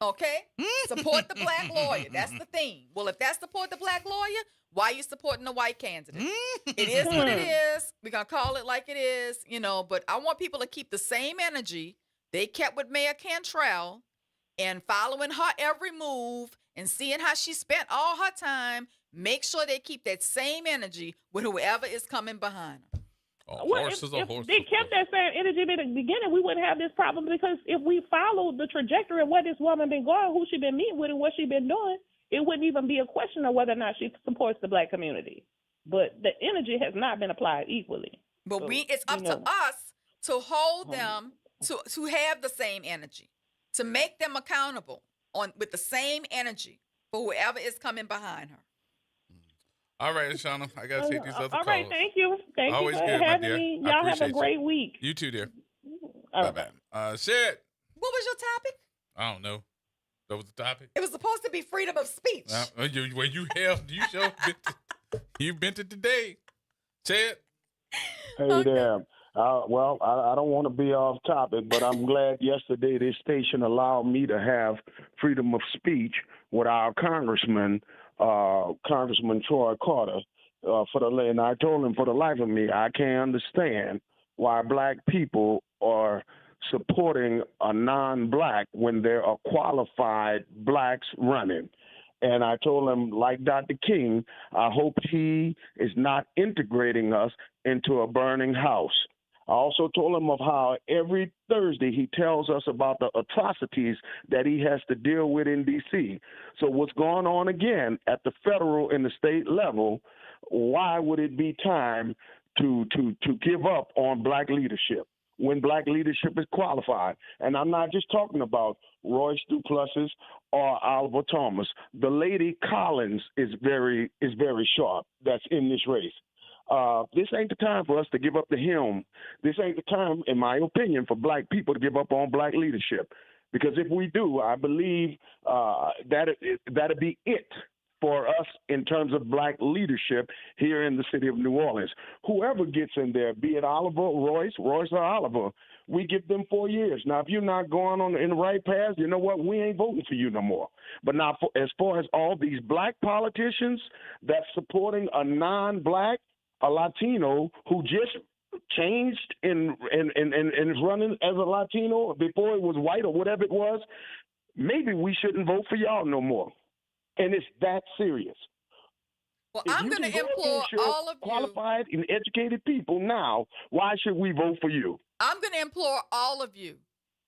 Okay? Support the black lawyer. That's the theme. Well, if that's support the black lawyer, why are you supporting the white candidate? It is what it is. We're going to call it like it is, you know, but I want people to keep the same energy they kept with Mayor Cantrell and following her every move and seeing how she spent all her time. Make sure they keep that same energy with whoever is coming behind them. If they kept that same energy at the beginning, we wouldn't have this problem, because if we followed the trajectory of where this woman been going, who she been meeting with, and what she been doing, it wouldn't even be a question of whether or not she supports the black community. But the energy has not been applied equally. But so, it's up to us to hold them to have the same energy, to make them accountable with the same energy. for whoever is coming behind her. All right, Shauna, I got to take these other calls. All right, thank you. Thank Always you for good, my having dear. me. I Y'all have a appreciate great you. week. You too, dear. All right. Bye-bye. Sid. What was your topic? I don't know. That was the topic? It was supposed to be freedom of speech. You've been to today. Sid. Hey there. Well, I don't want to be off topic, but I'm glad yesterday this station allowed me to have freedom of speech with our Congressman Troy Carter. And I told him, for the life of me, I can't understand why black people are supporting a non-black when there are qualified blacks running. And I told him, like Dr. King, I hope he is not integrating us into a burning house. I also told him of how every Thursday he tells us about the atrocities that he has to deal with in D.C. So what's going on again at the federal and the state level, why would it be time to give up on black leadership when black leadership is qualified? And I'm not just talking about Royce Duplessis or Oliver Thomas. The lady Collins is very sharp that's in this race. This ain't the time for us to give up the helm. This ain't the time, in my opinion, for black people to give up on black leadership. Because if we do, I believe that'd be it for us in terms of black leadership here in the city of New Orleans. Whoever gets in there, be it Royce or Oliver, we give them 4 years. Now, if you're not going in the right path, you know what? We ain't voting for you no more. But now, as far as all these black politicians that's supporting a non-black, a Latino who just changed and is running as a Latino before it was white or whatever it was, maybe we shouldn't vote for y'all no more. And it's that serious. Well, If I'm going to implore all of qualified and educated people now, why should we vote for you? I'm going to implore all of you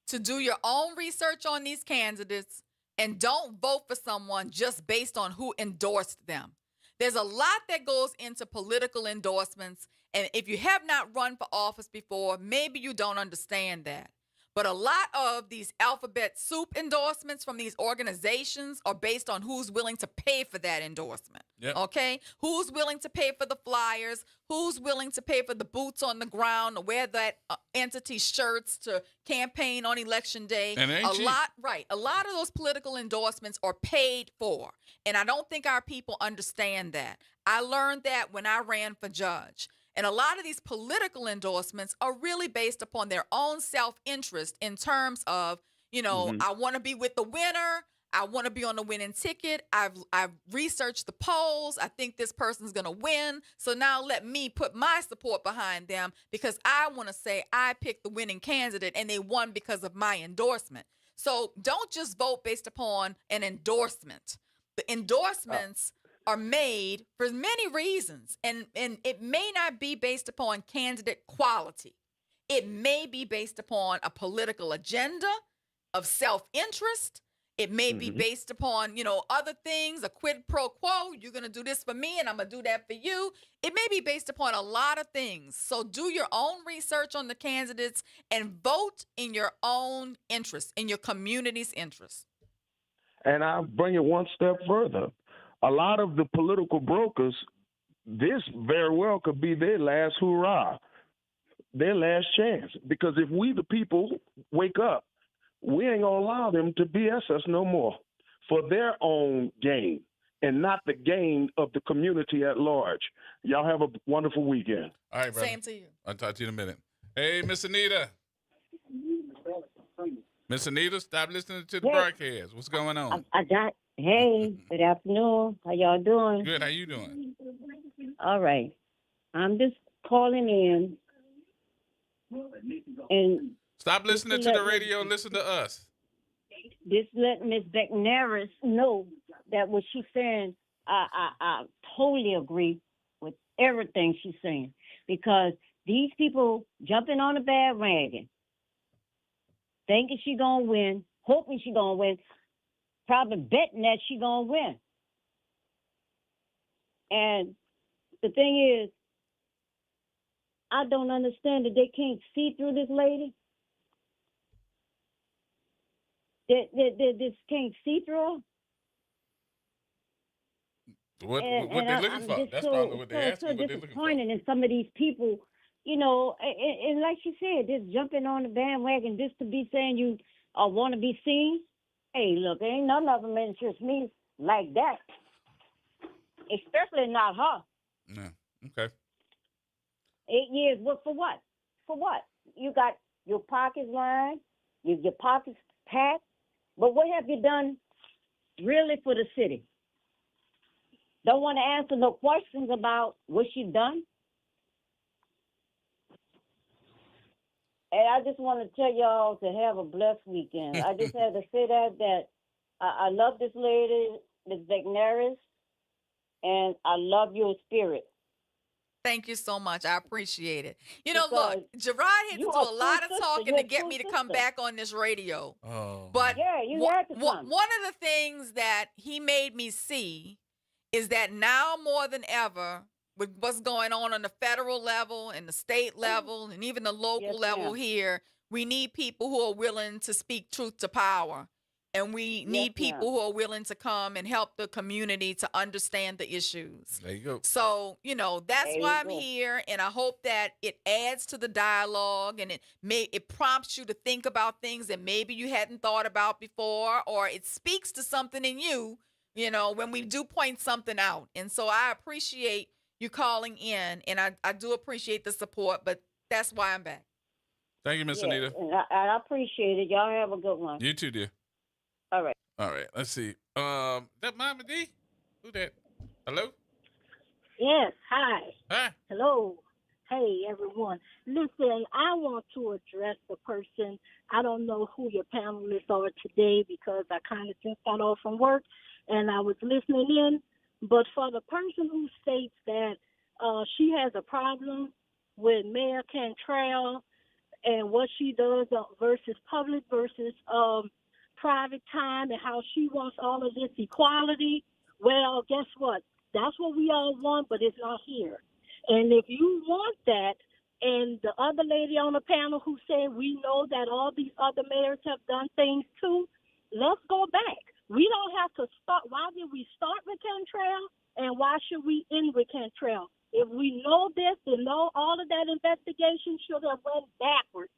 to do your own research on these candidates and don't vote for someone just based on who endorsed them. There's a lot that goes into political endorsements, and if you have not run for office before, maybe you don't understand that. But a lot of these alphabet soup endorsements from these organizations are based on who's willing to pay for that endorsement. Yep. Okay? Who's willing to pay for the flyers? Who's willing to pay for the boots on the ground to wear that entity's shirts to campaign on election day? And it ain't cheap. A lot of those political endorsements are paid for. And I don't think our people understand that. I learned that when I ran for judge. And a lot of these political endorsements are really based upon their own self-interest in terms of, I want to be with the winner. I want to be on the winning ticket. I've researched the polls. I think this person's going to win. So now let me put my support behind them because I want to say I picked the winning candidate and they won because of my endorsement. So don't just vote based upon an endorsement. The endorsements are made for many reasons, and it may not be based upon candidate quality. It may be based upon a political agenda of self-interest. It may be based upon, other things, a quid pro quo. You're going to do this for me and I'm going to do that for you. It may be based upon a lot of things. So do your own research on the candidates and vote in your own interest, in your community's interest. And I'll bring it one step further. A lot of the political brokers, this very well could be their last hurrah, their last chance. Because if we, the people, wake up, we ain't going to allow them to BS us no more for their own gain and not the gain of the community at large. Y'all have a wonderful weekend. All right, brother. Same to you. I'll talk to you in a minute. Hey, Miss Anita. Miss Anita, stop listening to the broadcast. What's going on? Hey, good afternoon. How y'all doing? Good. How you doing? All right. I'm just calling in and stop listening to the radio and listen to us. Just let Ms. Becknaris know that what she's saying, I totally agree with everything she's saying. Because these people jumping on a bandwagon, thinking she gonna win, hoping she gonna win, probably betting that she gonna win. And the thing is, I don't understand that they can't see through this lady. They just can't see through her. What and what they looking I'm for? just That's so probably what they so asking. What they looking for? disappointed in some of these people, and like she said, just jumping on the bandwagon just to be saying you want to be seen. Hey, look, ain't none of them interest me like that, especially not her. No. Okay. 8 years, what for what? For what? You got your pockets lined, your pockets packed, but what have you done really for the city? Don't want to answer no questions about what she's done. And I just want to tell y'all to have a blessed weekend. I just had to say that I love this lady, Ms. McNaris, and I love your spirit. Thank you so much. I appreciate it. Because Look, Gerard had to do a lot of talking to get me to come back on this radio. Oh. But yeah, you had to come. One of the things that he made me see is that now more than ever, with what's going on the federal level and the state level and even the local level here, we need people who are willing to speak truth to power. And we need people who are willing to come and help the community to understand the issues. There you go. So, that's why I'm here. And I hope that it adds to the dialogue and it prompts you to think about things that maybe you hadn't thought about before, or it speaks to something in you, when we do point something out. And so I appreciate you calling in, and I do appreciate the support, but that's why I'm back. Thank you, Miss Anita. And I appreciate it. Y'all have a good one. You too, dear. All right. All right. Let's see. That Mama D? Who that? Hello? Yes. Hi. Hi. Hello. Hey, everyone. Listen, I want to address the person. I don't know who your panelists are today because I kind of just got off from work and I was listening in. But for the person who states that she has a problem with Mayor Cantrell and what she does versus public versus private time and how she wants all of this equality, well, guess what? That's what we all want, but it's not here. And if you want that, and the other lady on the panel who said we know that all these other mayors have done things too, let's go back. We don't have to start. Why did we start with Cantrell, and why should we end with Cantrell? If we know this, then know all of that investigation should have went backwards.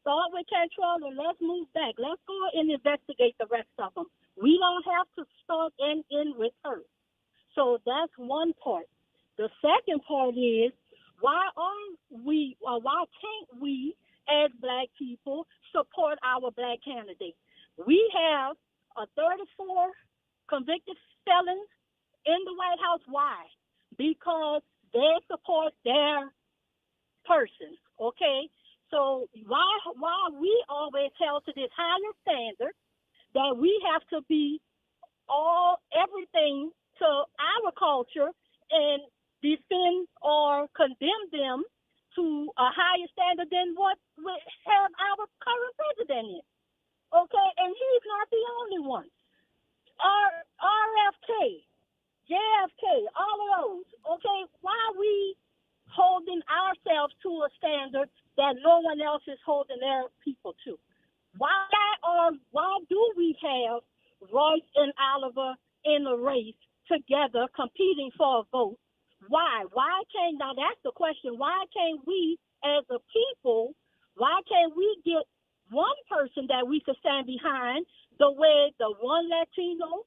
Start with Cantrell and let's move back. Let's go and investigate the rest of them. We don't have to start and end with her. So that's one part. The second part is why can't we as Black people support our Black candidate? We have 34 convicted felons in the White House. Why? Because they support their person. Okay. So why we always held to this higher standard that we have to be everything to our culture and defend or condemn them to a higher standard than what we have our current president in. Okay, and he's not the only one. RFK, JFK, all of those. Okay, why are we holding ourselves to a standard that no one else is holding their people to? Why do we have Royce and Oliver in a race together competing for a vote? Why? Now that's the question. Why can't we as a people, why can't we get one person that we could stand behind the way the one Latino,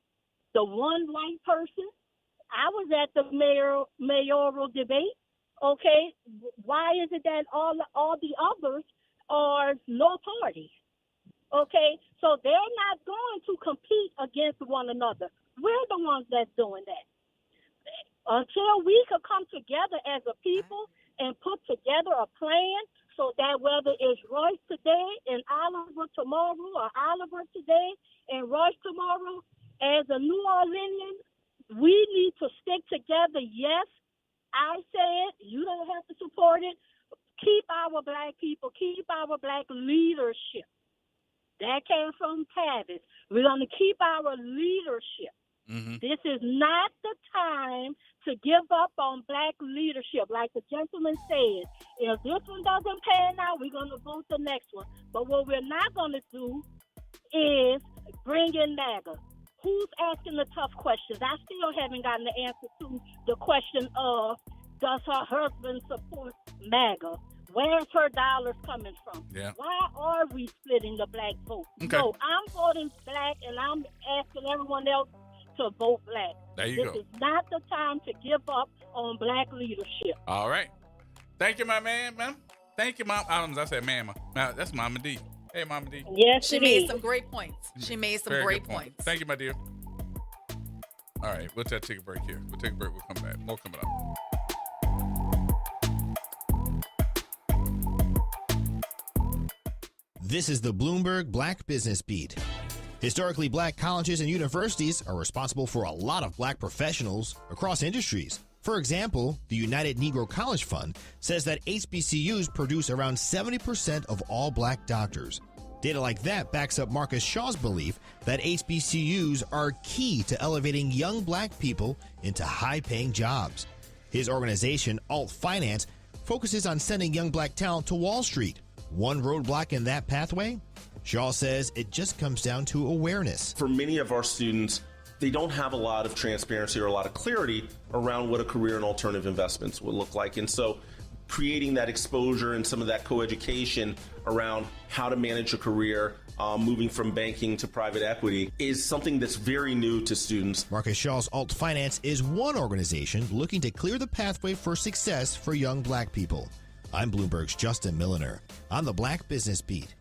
the one white person? I was at the mayoral debate. Okay, why is it that all the others are no party? Okay, so they're not going to compete against one another. We're the ones that's doing that. Until we could come together as a people and put together a plan so that whether it's Royce today and Oliver tomorrow, or Oliver today and Royce tomorrow, as a New Orleanian, we need to stick together. Yes, I said you don't have to support it. Keep our Black people, keep our Black leadership. That came from Tavis. We're going to keep our leadership. Mm-hmm. This is not the time to give up on Black leadership. Like the gentleman said, if this one doesn't pan out, we're going to vote the next one. But what we're not going to do is bring in MAGA. who's asking the tough questions? I still haven't gotten the answer to the question of, does her husband support MAGA? Where's her dollars coming from? Yeah. Why are we splitting the black vote? Okay. No, I'm voting black, and I'm asking everyone else to vote black. There you this go. is not the time to give up on black leadership. All right. Thank you, my man. Thank you, Mom. I said, Mama. Now, that's Mama D. Hey, Mama D. Yes, She made some great points. She made some Very great good point. points. Thank you, my dear. All right, we'll take a break here. We'll take a break. We'll come back. More coming up. This is the Bloomberg Black Business Beat. Historically black colleges and universities are responsible for a lot of black professionals across industries. For example, the United Negro College Fund says that HBCUs produce around 70% of all black doctors. Data like that backs up Marcus Shaw's belief that HBCUs are key to elevating young black people into high-paying jobs. His organization, Alt Finance, focuses on sending young black talent to Wall Street. One roadblock in that pathway? Shaw says it just comes down to awareness. For many of our students, they don't have a lot of transparency or a lot of clarity around what a career in alternative investments would look like. And so creating that exposure and some of that co-education around how to manage a career, moving from banking to private equity, is something that's very new to students. Marcus Shaw's Alt Finance is one organization looking to clear the pathway for success for young black people. I'm Bloomberg's Justin Milliner on the Black Business Beat.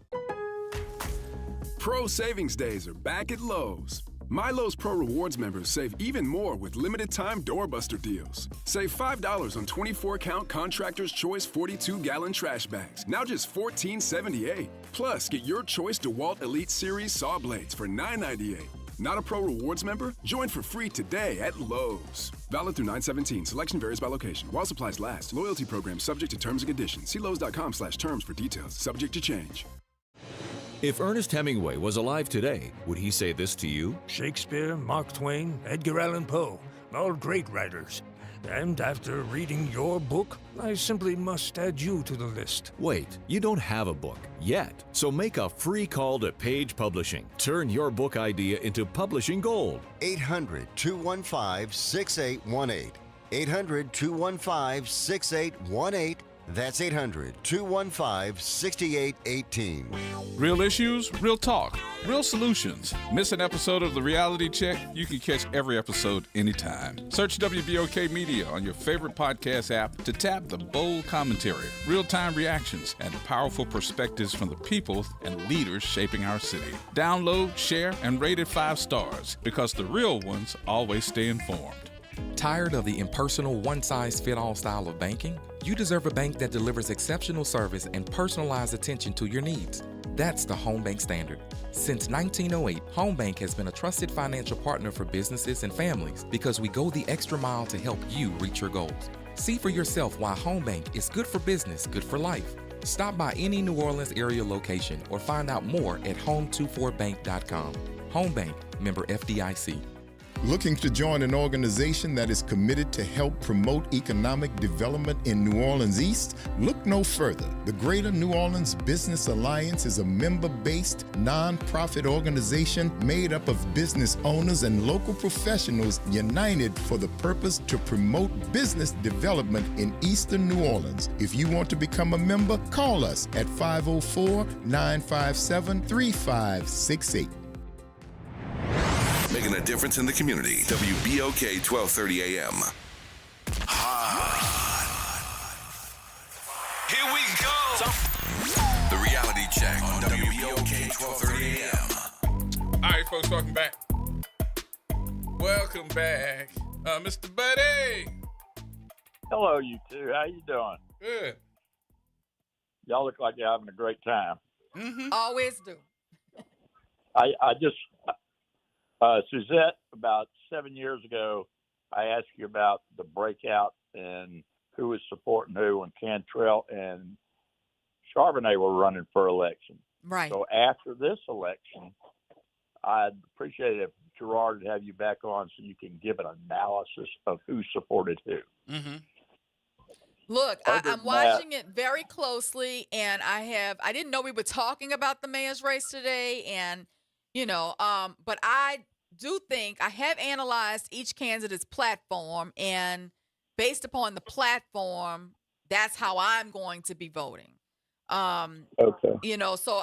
Pro Savings Days are back at Lowe's. My Lowe's Pro Rewards members save even more with limited-time doorbuster deals. Save $5 on 24-count Contractor's Choice 42-gallon trash bags, now just $14.78. Plus, get your choice DeWalt Elite Series saw blades for $9.98. Not a Pro Rewards member? Join for free today at Lowe's. Valid through 9/17. Selection varies by location. While supplies last. Loyalty program subject to terms and conditions. See Lowes.com/terms for details. Subject to change. If Ernest Hemingway was alive today, would he say this to you? Shakespeare, Mark Twain, Edgar Allan Poe, all great writers. And after reading your book, I simply must add you to the list. Wait, you don't have a book yet. So make a free call to Page Publishing. Turn your book idea into publishing gold. 800-215-6818. 800-215-6818. That's 800-215-6818. Real issues, real talk, real solutions. Miss an episode of The Reality Check? You can catch every episode anytime. Search WBOK Media on your favorite podcast app to tap the bold commentary, real-time reactions, and powerful perspectives from the people and leaders shaping our city. Download, share, and rate it 5 stars because the real ones always stay informed. Tired of the impersonal, one-size-fit-all style of banking? You deserve a bank that delivers exceptional service and personalized attention to your needs. That's the Home Bank Standard. Since 1908, Home Bank has been a trusted financial partner for businesses and families because we go the extra mile to help you reach your goals. See for yourself why Home Bank is good for business, good for life. Stop by any New Orleans area location or find out more at home24bank.com. Home Bank, member FDIC. Looking to join an organization that is committed to help promote economic development in New Orleans East? Look no further. The Greater New Orleans Business Alliance is a member-based, nonprofit organization made up of business owners and local professionals united for the purpose to promote business development in Eastern New Orleans. If you want to become a member, call us at 504-957-3568. Making a difference in the community. WBOK 1230 AM. Here we go. The Reality Check on WBOK 1230 AM. All right, folks, welcome back. Welcome back. Mr. Buddy. Hello, you two. How you doing? Good. Y'all look like you're having a great time. Mm-hmm. Always do. Suzette, about 7 years ago, I asked you about the breakout and who was supporting who when Cantrell and Charbonnet were running for election. Right. So after this election, I'd appreciate it if Gerard would have you back on so you can give an analysis of who supported who. Mm-hmm. Look, I'm watching it very closely, and I didn't know we were talking about the mayor's race today, and but I do think I have analyzed each candidate's platform, and based upon the platform, that's how I'm going to be voting. Okay. You know, so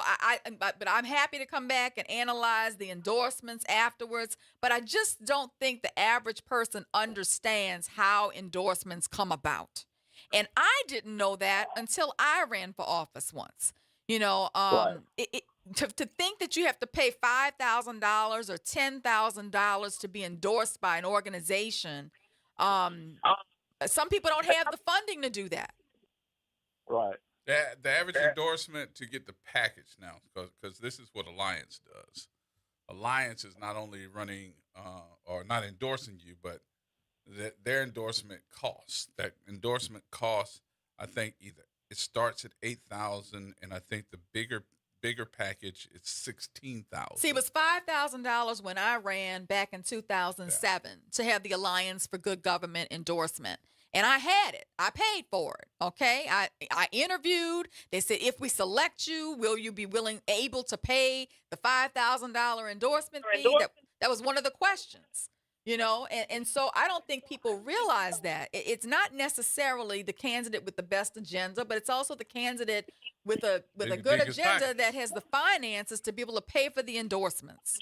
but I'm happy to come back and analyze the endorsements afterwards. But I just don't think the average person understands how endorsements come about. And I didn't know that until I ran for office once. You know, Right. to think that you have to pay $5,000 or $10,000 to be endorsed by an organization, some people don't have the funding to do that. Right. The average endorsement to get the package now, because this is what Alliance does. Alliance is not only running or not endorsing you, but their endorsement costs. That endorsement costs, I think, either it starts at $8,000, and I think the bigger package is $16,000. See, it was $5,000 when I ran back in 2007 to have the Alliance for Good Government endorsement. And I had it. I paid for it. Okay. I interviewed. They said, if we select you, will you be able to pay the $5,000 endorsement fee? That was one of the questions, you know? And so I don't think people realize that. It's not necessarily the candidate with the best agenda, but it's also the candidate with a good agenda that has the finances to be able to pay for the endorsements.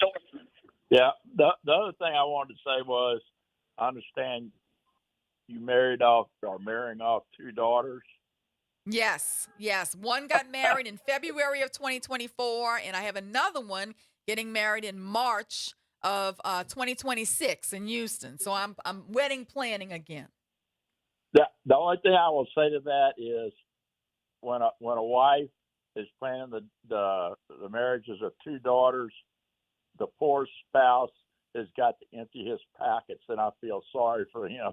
Yeah. The other thing I wanted to say was, I understand you marrying off 2 daughters. Yes. One got married in February of 2024, and I have another one getting married in March of 2026 in Houston. So I'm wedding planning again. The only thing I will say to that is, when a wife is planning the marriages of 2 daughters, the poor spouse has got to empty his pockets, and I feel sorry for him.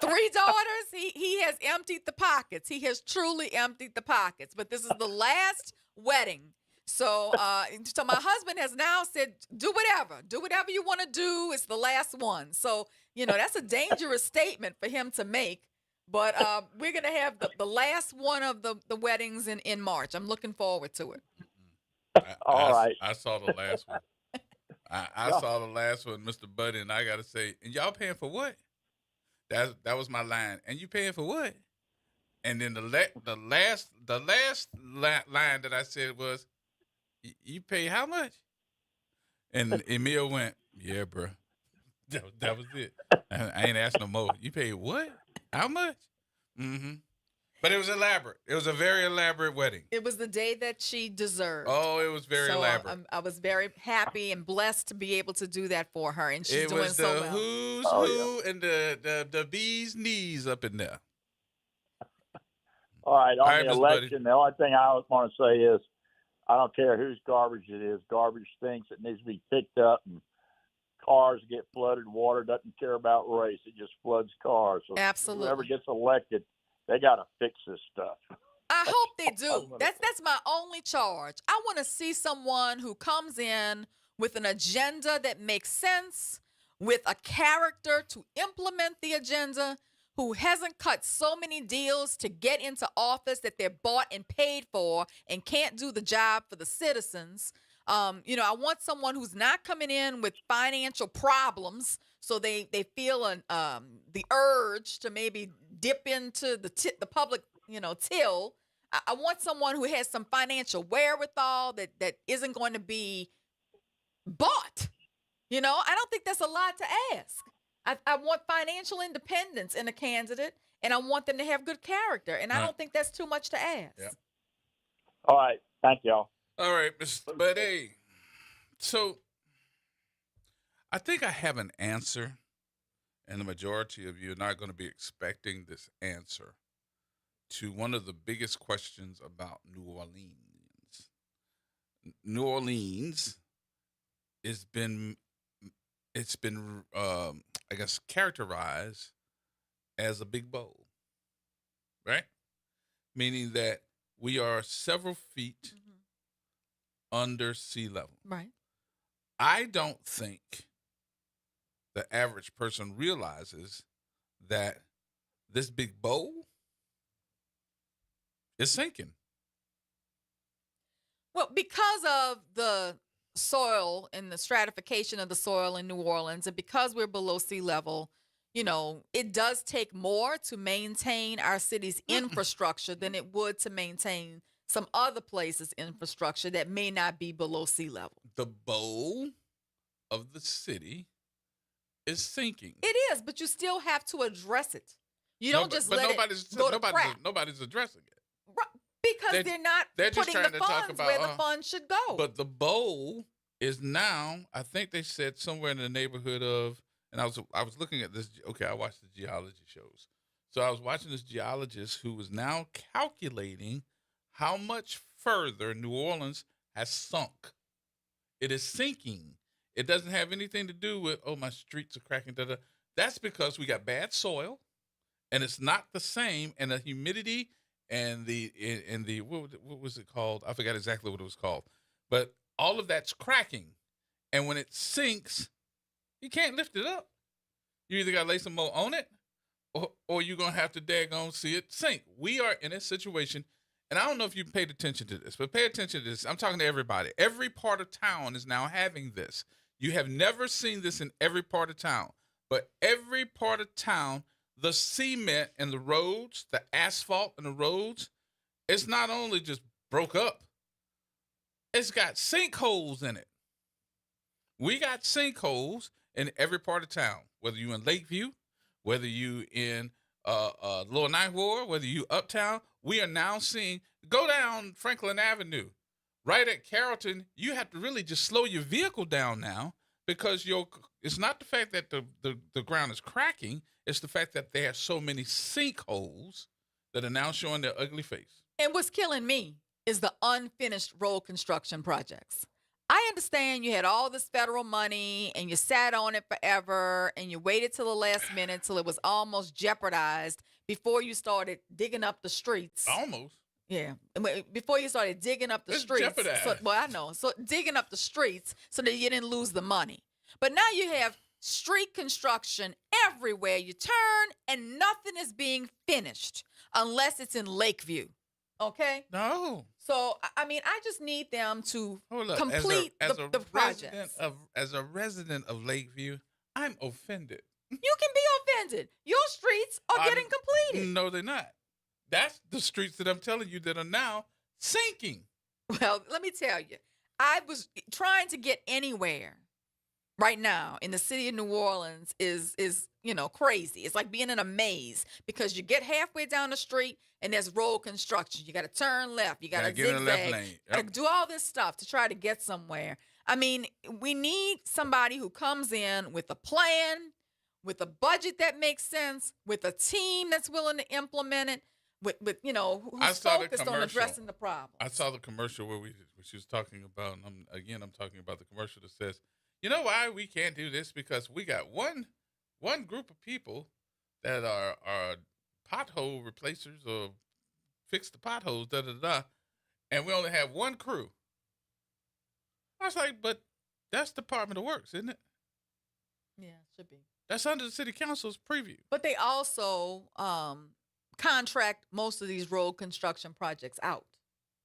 3 daughters, he has emptied the pockets. He has truly emptied the pockets. But this is the last wedding. So my husband has now said, do whatever you want to do. It's the last one. So, you know, that's a dangerous statement for him to make. But we're going to have the last one of the weddings in March. I'm looking forward to it. All right. I saw the last one. I saw the last one, Mr. Buddy, and I got to say, and y'all paying for what? That was my line. And you paying for what? And then the last line that I said was, you pay how much? And Emil went, yeah, bro. That was it. I ain't asked no more. You paid what? How much? Mm-hmm. But it was elaborate. It was a very elaborate wedding. It was the day that she deserved. Oh, it was very elaborate. I was very happy and blessed to be able to do that for her, and she's doing so well. It was the who's who and the bee's knees up in there. All right, on the election, the only thing I want to say is, I don't care whose garbage it is. Garbage stinks. It needs to be picked up, and cars get flooded. Water doesn't care about race. It just floods cars. So absolutely. Whoever gets elected, they got to fix this stuff. I hope they do. That's my only charge. I want to see someone who comes in with an agenda that makes sense, with a character to implement the agenda, who hasn't cut so many deals to get into office that they're bought and paid for and can't do the job for the citizens. You know, I want someone who's not coming in with financial problems, so they feel the urge to maybe dip into the public, you know, till. I want someone who has some financial wherewithal that isn't going to be bought. You know, I don't think that's a lot to ask. I want financial independence in a candidate, and I want them to have good character, and I don't think that's too much to ask. Yeah. All right. Thank y'all. All right, Mr. Buddy. So I think I have an answer, and the majority of you are not going to be expecting this answer to one of the biggest questions about New Orleans. New Orleans has been, I guess, characterized as a big bowl, right? Meaning that we are several feet under sea level. Right. I don't think the average person realizes that this big bowl is sinking. Well, because of the soil and the stratification of the soil in New Orleans, and because we're below sea level, it does take more to maintain our city's infrastructure than it would to maintain some other places' infrastructure that may not be below sea level. The bowl of the city is sinking. It is, but you still have to address it. You don't just let it go to crap. Nobody's addressing it. Because they're not putting the funds where the funds should go. But the bowl is now, I think they said somewhere in the neighborhood of, and I was looking at this. Okay, I watched the geology shows. So I was watching this geologist who was now calculating how much further New Orleans has sunk. It is sinking. It doesn't have anything to do with, my streets are cracking. Da-da. That's because we got bad soil, and it's not the same, and the humidity and the what was it called? I forgot exactly what it was called. But all of that's cracking. And when it sinks, you can't lift it up. You either got to lay some more on it, or you're going to have to daggone see it sink. We are in a situation, and I don't know if you paid attention to this, but pay attention to this. I'm talking to everybody. Every part of town is now having this. You have never seen this in every part of town, but every part of town, the cement and the roads, the asphalt and the roads, it's not only just broke up, it's got sinkholes in it. We got sinkholes in every part of town, whether you in Lakeview, whether you in Lower Ninth Ward, whether you uptown. We are now seeing, go down Franklin Avenue, right at Carrollton, you have to really just slow your vehicle down now because it's not the fact that the ground is cracking, it's the fact that there are so many sinkholes that are now showing their ugly face. And what's killing me is the unfinished road construction projects. I understand you had all this federal money and you sat on it forever and you waited till the last minute till it was almost jeopardized before you started digging up the streets. Almost. Yeah. Before you started digging up the streets. Jeopardized. Well, I know. So digging up the streets so that you didn't lose the money. But now you have street construction everywhere you turn and nothing is being finished unless it's in Lakeview. Okay? No. So, I mean, I just need them to complete the project. As a resident of Lakeview, I'm offended. You can be offended. Your streets are getting completed. No, they're not. That's the streets that I'm telling you that are now sinking. Well, let me tell you, I was trying to get anywhere right now in the city of New Orleans is crazy. It's like being in a maze because you get halfway down the street and there's road construction. You got to turn left. You got to zigzag. Left lane. Yep. Got to do all this stuff to try to get somewhere. I mean, we need somebody who comes in with a plan, with a budget that makes sense, with a team that's willing to implement it, with who's focused on addressing the problem. I saw the commercial where she was talking about, and I'm talking about the commercial that says, you know why we can't do this? Because we got one group of people that are pothole replacers or fix the potholes, and we only have one crew. I was like, but that's Department of Works, isn't it? Yeah, it should be. That's under the city council's preview. But they also contract most of these road construction projects out.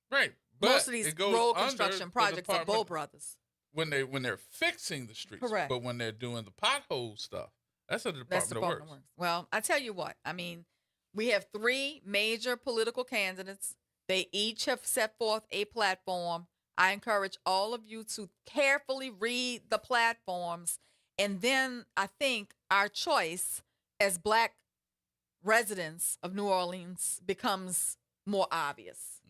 Right. But most of these road construction projects are Bow Brothers. When they're fixing the streets. Correct. But when they're doing the pothole stuff, that's under the Department of Works. Well, I tell you what, I mean, we have 3 major political candidates. They each have set forth a platform. I encourage all of you to carefully read the platforms. And then I think our choice as Black residents of New Orleans becomes more obvious.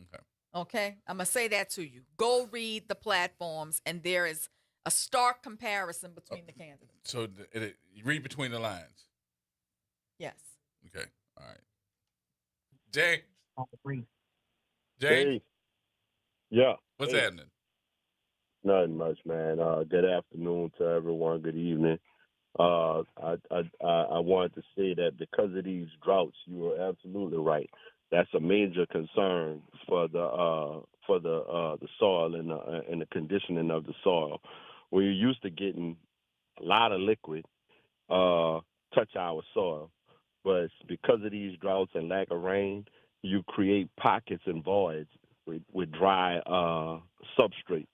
Okay? I'm going to say that to you. Go read the platforms, and there is a stark comparison between the candidates. So you read between the lines? Yes. Okay. All right. Jay? Hey. Yeah. What's happening? Nothing much, man. Good afternoon to everyone. Good evening. I wanted to say that because of these droughts, you are absolutely right. That's a major concern for the soil and the conditioning of the soil. We're used to getting a lot of liquid touch our soil, but because of these droughts and lack of rain, you create pockets and voids with dry substrate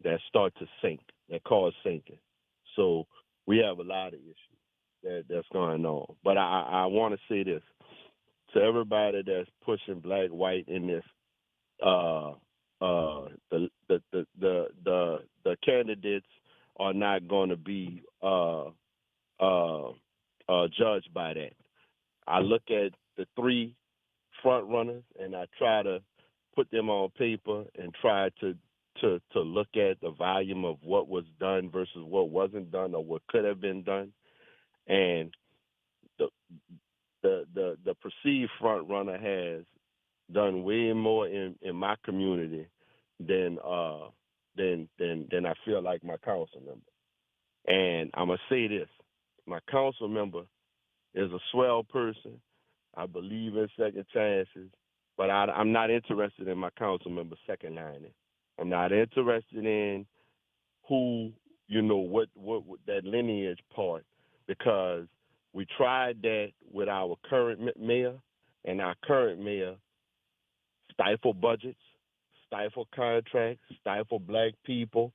that start to sink, that cause sinking. So we have a lot of issues that's going on. But I want to say this to everybody that's pushing black, white in this. The candidates are not going to be judged by that. I look at the three front runners and I try to put them on paper and try to look at the volume of what was done versus what wasn't done or what could have been done. And the perceived front runner has done way more in my community than I feel like my council member. And I'm gonna say this: my council member is a swell person. I believe in second chances, but I'm not interested in my council member second lining. I'm not interested in who, what that lineage part, because we tried that with our current mayor, and our current mayor stifle budgets, stifle contracts, stifle black people.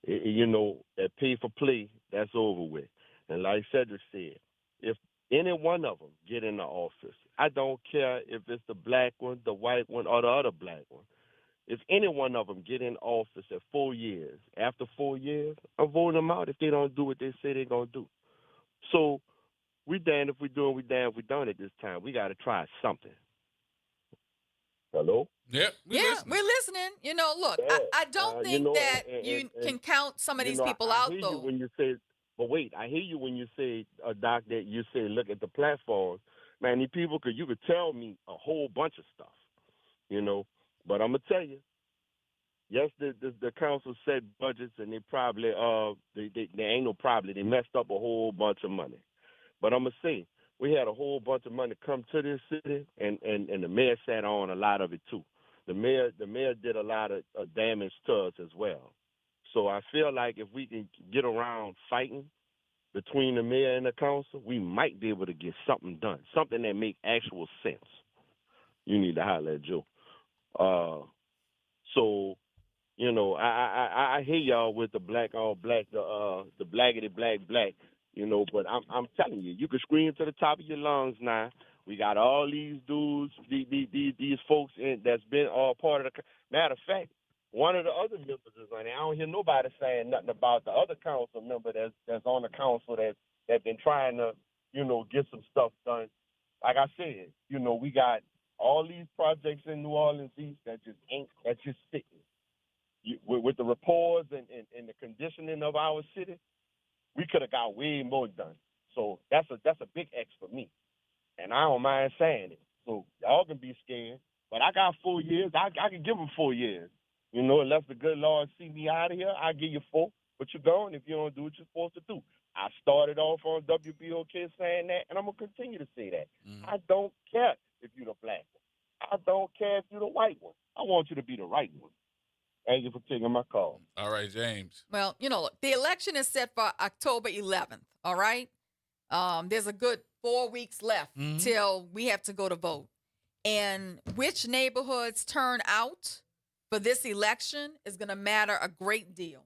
That pay for play, that's over with. And like Cedric said, if any one of them get in the office, I don't care if it's the black one, the white one, or the other black one. If any one of them get in office at 4 years, after 4 years, I'm voting them out if they don't do what they say they're going to do. So we damned if we do and we damned if we don't at this time. We got to try something. Hello? Yep. We're listening. Look, Yeah. I don't think that you can count some of these people out, I hear though. you when you say, but wait, I hear you when you say, Doc, that you say, look at the platforms. Man, these people, you could tell me a whole bunch of stuff, But I'm going to tell you, yes, the council set budgets, and they probably, they ain't no problem. They messed up a whole bunch of money. But I'm going to say, we had a whole bunch of money come to this city, and the mayor sat on a lot of it, too. The mayor did a lot of damage to us as well. So I feel like if we can get around fighting between the mayor and the council, we might be able to get something done, something that make actual sense. You need to holler at Joe. So, I hear y'all with the black on black, the blackity black, but I'm telling you, you can scream to the top of your lungs now. We got all these dudes, these folks that's been all part of the. Matter of fact, one of the other members is on there. I don't hear nobody saying nothing about the other council member that's on the council that's been trying to, get some stuff done. Like I said, we got all these projects in New Orleans East that's just sitting. With the reports and the conditioning of our city, we could have got way more done. So that's a big X for me. And I don't mind saying it. So y'all can be scared. But I got 4 years. I can give them 4 years. Unless the good Lord see me out of here, I'll give you 4. But you're gone if you don't do what you're supposed to do. I started off on WBOK saying that, and I'm going to continue to say that. Mm-hmm. I don't care if you're the black one. I don't care if you're the white one. I want you to be the right one. Thank you for taking my call. All right, James. Well, look, the election is set for October 11th, all right? There's a good 4 weeks left till we have to go to vote. And which neighborhoods turn out for this election is going to matter a great deal.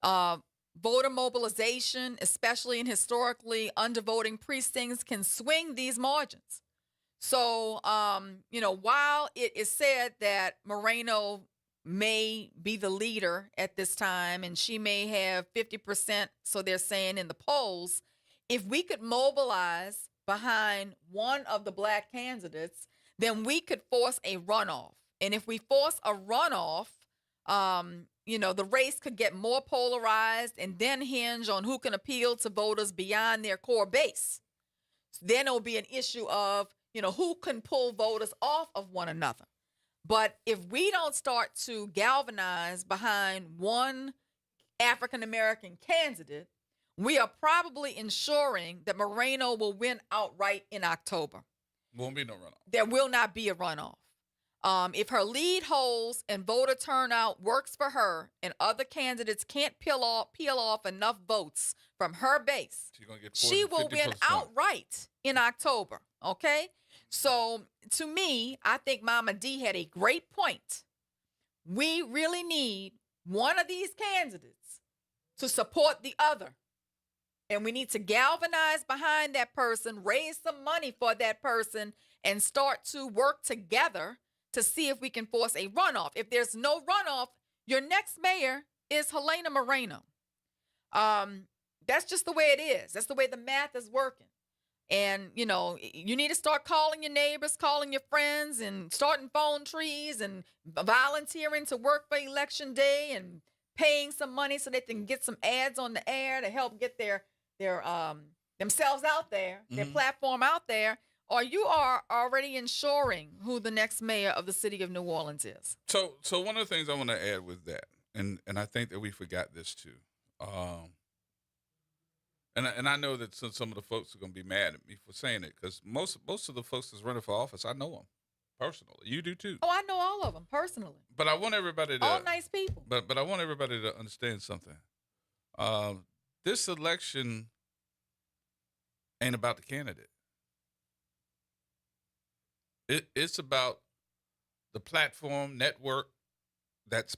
Voter mobilization, especially in historically undervoting precincts, can swing these margins. So, while it is said that Moreno may be the leader at this time, and she may have 50%, so they're saying in the polls, if we could mobilize behind one of the black candidates, then we could force a runoff. And if we force a runoff, the race could get more polarized and then hinge on who can appeal to voters beyond their core base. Then it'll be an issue of, who can pull voters off of one another. But if we don't start to galvanize behind one African-American candidate, we are probably ensuring that Moreno will win outright in October. Won't be no runoff. There will not be a runoff. If her lead holds and voter turnout works for her and other candidates can't peel off enough votes from her base, she will win outright in October, okay? So, to me, I think Mama D had a great point. We really need one of these candidates to support the other. And we need to galvanize behind that person, raise some money for that person, and start to work together to see if we can force a runoff. If there's no runoff, your next mayor is Helena Moreno. That's just the way it is. That's the way the math is working. And, you know, you need to start calling your neighbors, calling your friends, and starting phone trees and volunteering to work for election day and paying some money so they can get some ads on the air to help get their themselves out there, their platform out there, or you are already ensuring who the next mayor of the city of New Orleans is. So one of the things I want to add with that, and I think that we forgot this too, and I know that some of the folks are going to be mad at me for saying it, because most of the folks that's running for office, I know them personally. You do too. Oh, I know all of them personally. But I want everybody to all nice people. But I want everybody to understand something. This election ain't about the candidate. It's about the platform network that's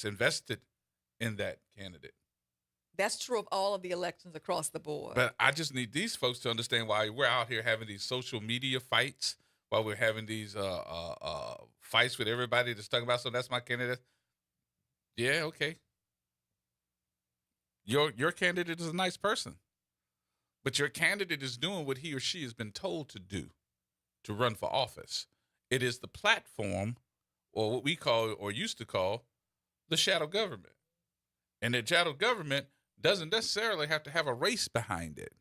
invested in that candidate. That's true of all of the elections across the board. But I just need these folks to understand why we're out here having these social media fights, while we're having these fights with everybody that's talking about, so that's my candidate. Yeah, okay. Your candidate is a nice person, but your candidate is doing what he or she has been told to do to run for office. It is the platform, or what we call, or used to call, the shadow government. And the shadow government doesn't necessarily have to have a race behind it.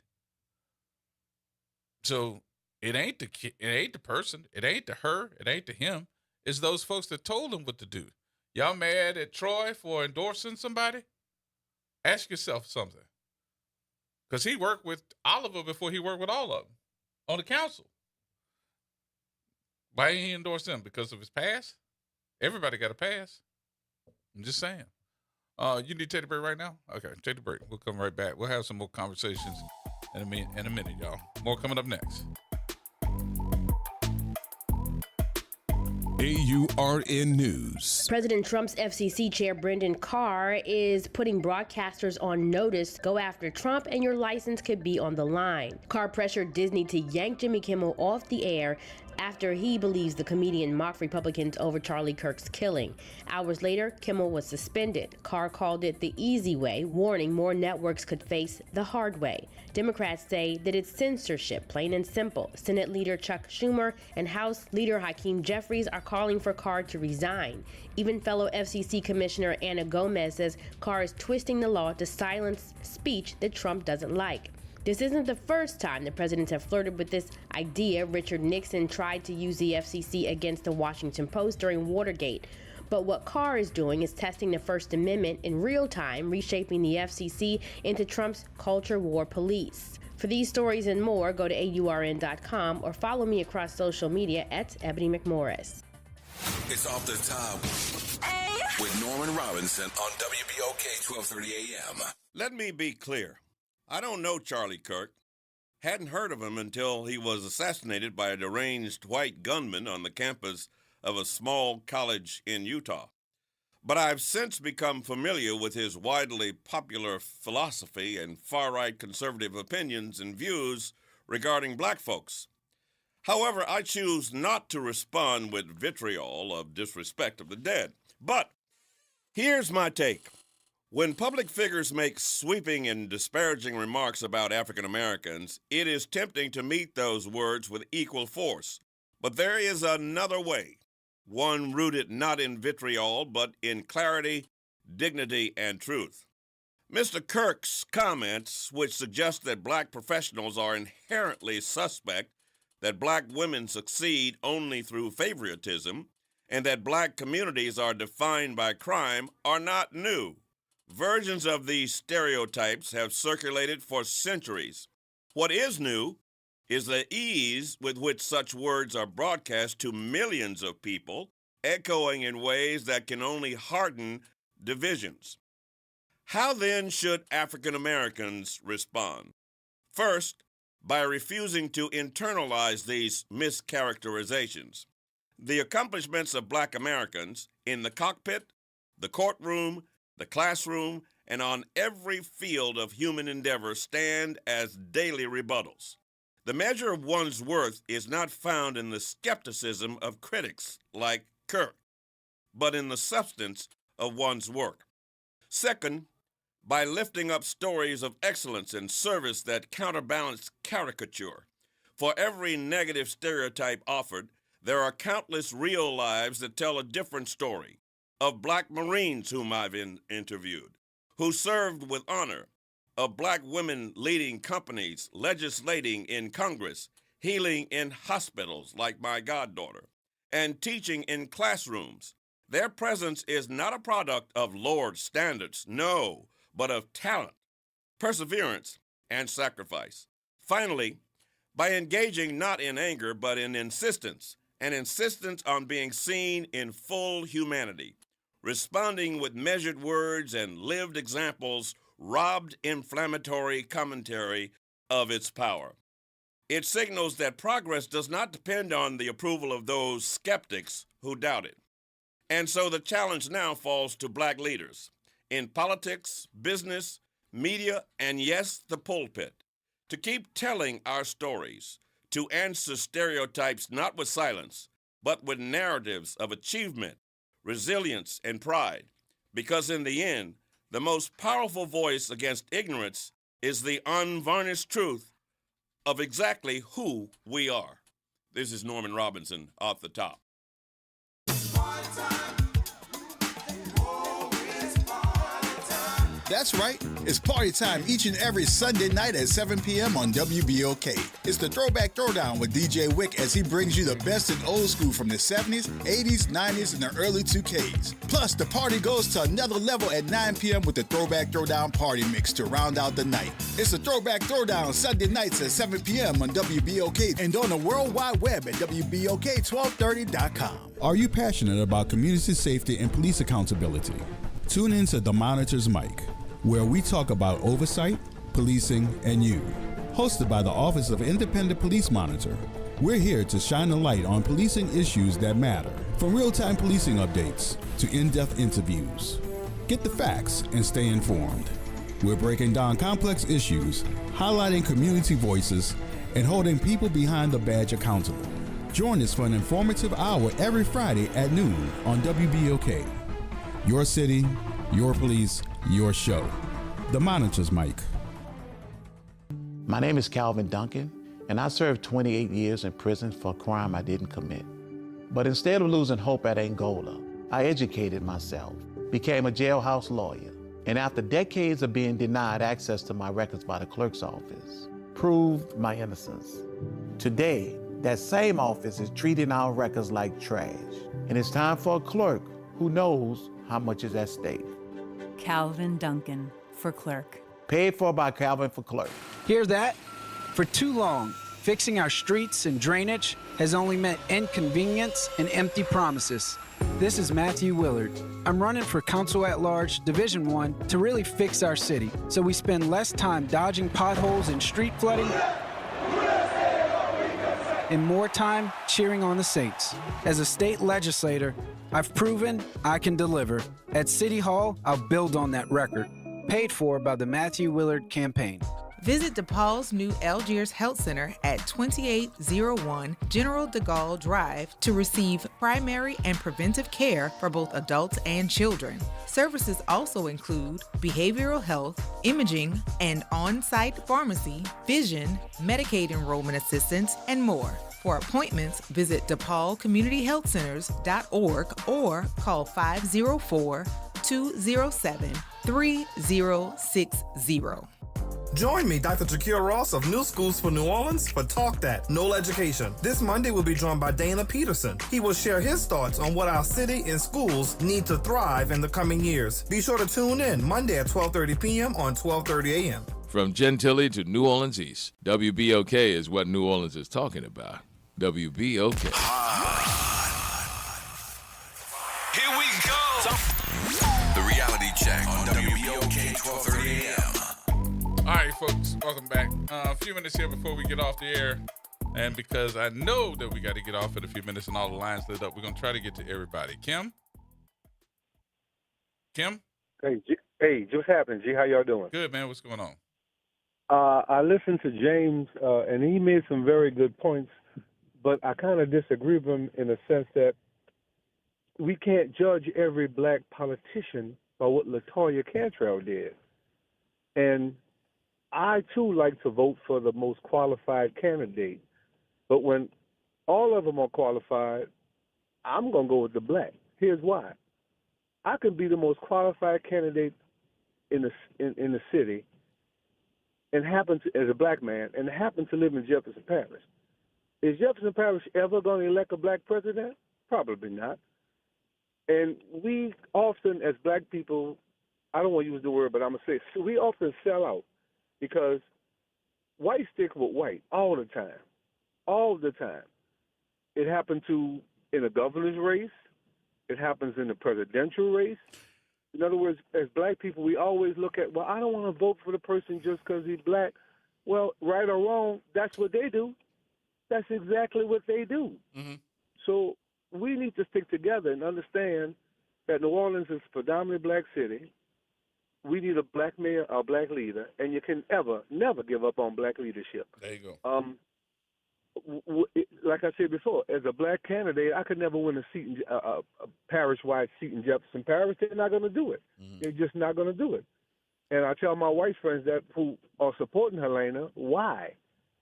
So it ain't the person, it ain't the her, it ain't the him. It's those folks that told them what to do. Y'all mad at Troy for endorsing somebody? Ask yourself something. Because he worked with Oliver before he worked with all of them on the council. Why didn't he endorse them? Because of his past? Everybody got a pass. I'm just saying. You need to take the break right now? Okay, take the break. We'll come right back. We'll have some more conversations in a minute, y'all. More coming up next. AURN News. President Trump's FCC chair Brendan Carr is putting broadcasters on notice. Go after Trump and your license could be on the line. Carr pressured Disney to yank Jimmy Kimmel off the air after he believes the comedian mocked Republicans over Charlie Kirk's killing. Hours later, Kimmel was suspended. Carr called it the easy way, warning more networks could face the hard way. Democrats say that it's censorship, plain and simple. Senate Leader Chuck Schumer and House Leader Hakeem Jeffries are calling for Carr to resign. Even fellow FCC Commissioner Anna Gomez says Carr is twisting the law to silence speech that Trump doesn't like. This isn't the first time the presidents have flirted with this idea. Richard Nixon tried to use the FCC against the Washington Post during Watergate. But what Carr is doing is testing the First Amendment in real time, reshaping the FCC into Trump's culture war police. For these stories and more, go to AURN.com or follow me across social media at Ebony McMorris. It's Off the Top with Norman Robinson on WBOK 1230 AM. Let me be clear. I don't know Charlie Kirk. Hadn't heard of him until he was assassinated by a deranged white gunman on the campus of a small college in Utah. But I've since become familiar with his widely popular philosophy and far-right conservative opinions and views regarding black folks. However, I choose not to respond with vitriol of disrespect of the dead. But here's my take. When public figures make sweeping and disparaging remarks about African Americans, it is tempting to meet those words with equal force. But there is another way, one rooted not in vitriol, but in clarity, dignity, and truth. Mr. Kirk's comments, which suggest that black professionals are inherently suspect, that black women succeed only through favoritism, and that black communities are defined by crime, are not new. Versions of these stereotypes have circulated for centuries. What is new is the ease with which such words are broadcast to millions of people, echoing in ways that can only harden divisions. How then should African Americans respond? First, by refusing to internalize these mischaracterizations. The accomplishments of black Americans in the cockpit, the courtroom, the classroom, and on every field of human endeavor stand as daily rebuttals. The measure of one's worth is not found in the skepticism of critics like Kirk, but in the substance of one's work. Second, by lifting up stories of excellence and service that counterbalance caricature. For every negative stereotype offered, there are countless real lives that tell a different story of Black Marines whom I've interviewed, who served with honor, of Black women leading companies, legislating in Congress, healing in hospitals like my goddaughter, and teaching in classrooms. Their presence is not a product of lowered standards, no, but of talent, perseverance, and sacrifice. Finally, by engaging not in anger, but in insistence, an insistence on being seen in full humanity, responding with measured words and lived examples, robbed inflammatory commentary of its power. It signals that progress does not depend on the approval of those skeptics who doubt it. And so the challenge now falls to Black leaders in politics, business, media, and yes, the pulpit, to keep telling our stories, to answer stereotypes not with silence, but with narratives of achievement, resilience, and pride. Because in the end, the most powerful voice against ignorance is the unvarnished truth of exactly who we are. This is Norman Robinson off the top. That's right. It's party time each and every Sunday night at 7 p.m. on WBOK. It's the Throwback Throwdown with DJ Wick as he brings you the best in old school from the 70s, 80s, 90s, and the early 2Ks. Plus, the party goes to another level at 9 p.m. with the Throwback Throwdown Party Mix to round out the night. It's the Throwback Throwdown Sunday nights at 7 p.m. on WBOK and on the World Wide Web at WBOK1230.com. Are you passionate about community safety and police accountability? Tune in to The Monitor's Mic, where we talk about oversight, policing, and you. Hosted by the Office of Independent Police Monitor, we're here to shine a light on policing issues that matter, from real-time policing updates to in-depth interviews. Get the facts and stay informed. We're breaking down complex issues, highlighting community voices, and holding people behind the badge accountable. Join us for an informative hour every Friday at noon on WBOK. Your city, your police, your show. The Monitor's Mic. My name is Calvin Duncan, and I served 28 years in prison for a crime I didn't commit. But instead of losing hope at Angola, I educated myself, became a jailhouse lawyer, and after decades of being denied access to my records by the clerk's office, proved my innocence. Today, that same office is treating our records like trash, and it's time for a clerk who knows how much is at stake. Calvin Duncan for clerk. Paid for by Calvin for clerk. Hear that? For too long, fixing our streets and drainage has only meant inconvenience and empty promises. This is Matthew Willard. I'm running for Council at Large, Division 1, to really fix our city, so we spend less time dodging potholes and street flooding and more time cheering on the Saints. As a state legislator, I've proven I can deliver. At City Hall, I'll build on that record. Paid for by the Matthew Willard campaign. Visit DePaul's new Algiers Health Center at 2801 General de Gaulle Drive to receive primary and preventive care for both adults and children. Services also include behavioral health, imaging, and on-site pharmacy, vision, Medicaid enrollment assistance, and more. For appointments, visit DePaulCommunityHealthCenters.org or call 504-207-3060. Join me, Dr. Jakir Ross of New Schools for New Orleans for Talk That, Knoll Education. This Monday we'll be joined by Dana Peterson. He will share his thoughts on what our city and schools need to thrive in the coming years. Be sure to tune in Monday at 12:30 p.m. on 12:30 a.m. From Gentilly to New Orleans East, WBOK is what New Orleans is talking about. WBOK. Here we go. The reality check on WBOK 1230 AM. All right, folks, welcome back. A few minutes here before we get off the air. And because I know that we got to get off in a few minutes and all the lines lit up, we're going to try to get to everybody. Kim? Kim? Hey, just happened, G. How y'all doing? Good, man. What's going on? I listened to James, and he made some very good points, but I kind of disagree with him in the sense that we can't judge every black politician by what LaToya Cantrell did. And I, too, like to vote for the most qualified candidate. But when all of them are qualified, I'm going to go with the black. Here's why. I could be the most qualified candidate in the city and happen to, as a black man, and happen to live in Jefferson Parish. Is Jefferson Parish ever going to elect a black president? Probably not. And we often, as black people, I don't want to use the word, but I'm going to say it, we often sell out because white stick with white all the time. All the time. It happened in a governor's race. It happens in the presidential race. In other words, as black people, we always look at, well, I don't want to vote for the person just because he's black. Well, right or wrong, that's what they do. That's exactly what they do. Mm-hmm. So we need to stick together and understand that New Orleans is a predominantly black city. We need a black mayor or a black leader, and you can never give up on black leadership. There you go. Like I said before, as a black candidate, I could never win a seat, a parish-wide seat in Jefferson Parish. They're not going to do it. Mm-hmm. They're just not going to do it. And I tell my white friends that who are supporting Helena, why?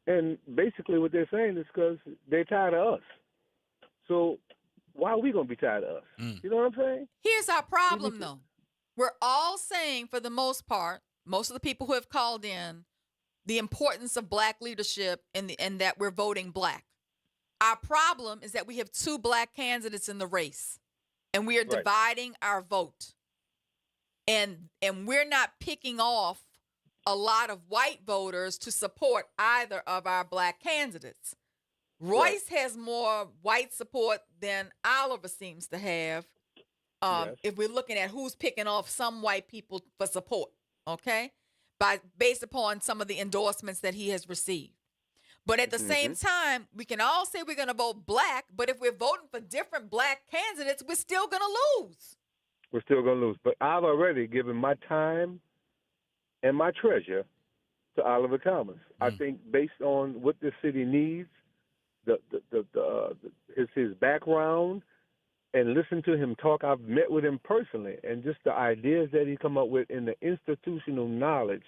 And basically what they're saying is because they're tired of us. So why are we going to be tired of us? You know what I'm saying? Here's our problem, though. We're all saying, for the most part, most of the people who have called in, the importance of black leadership and that we're voting black. Our problem is that we have two black candidates in the race, and we are dividing our vote. And we're not picking off a lot of white voters to support either of our black candidates. Royce has more white support than Oliver seems to have. If we're looking at who's picking off some white people for support, okay? Based upon some of the endorsements that he has received. But at the same time, we can all say we're going to vote black, but if we're voting for different black candidates, we're still going to lose. We're still going to lose. But I've already given my time and my treasure to Oliver Thomas. I think based on what this city needs, his background, and listen to him talk. I've met with him personally, and just the ideas that he come up with and the institutional knowledge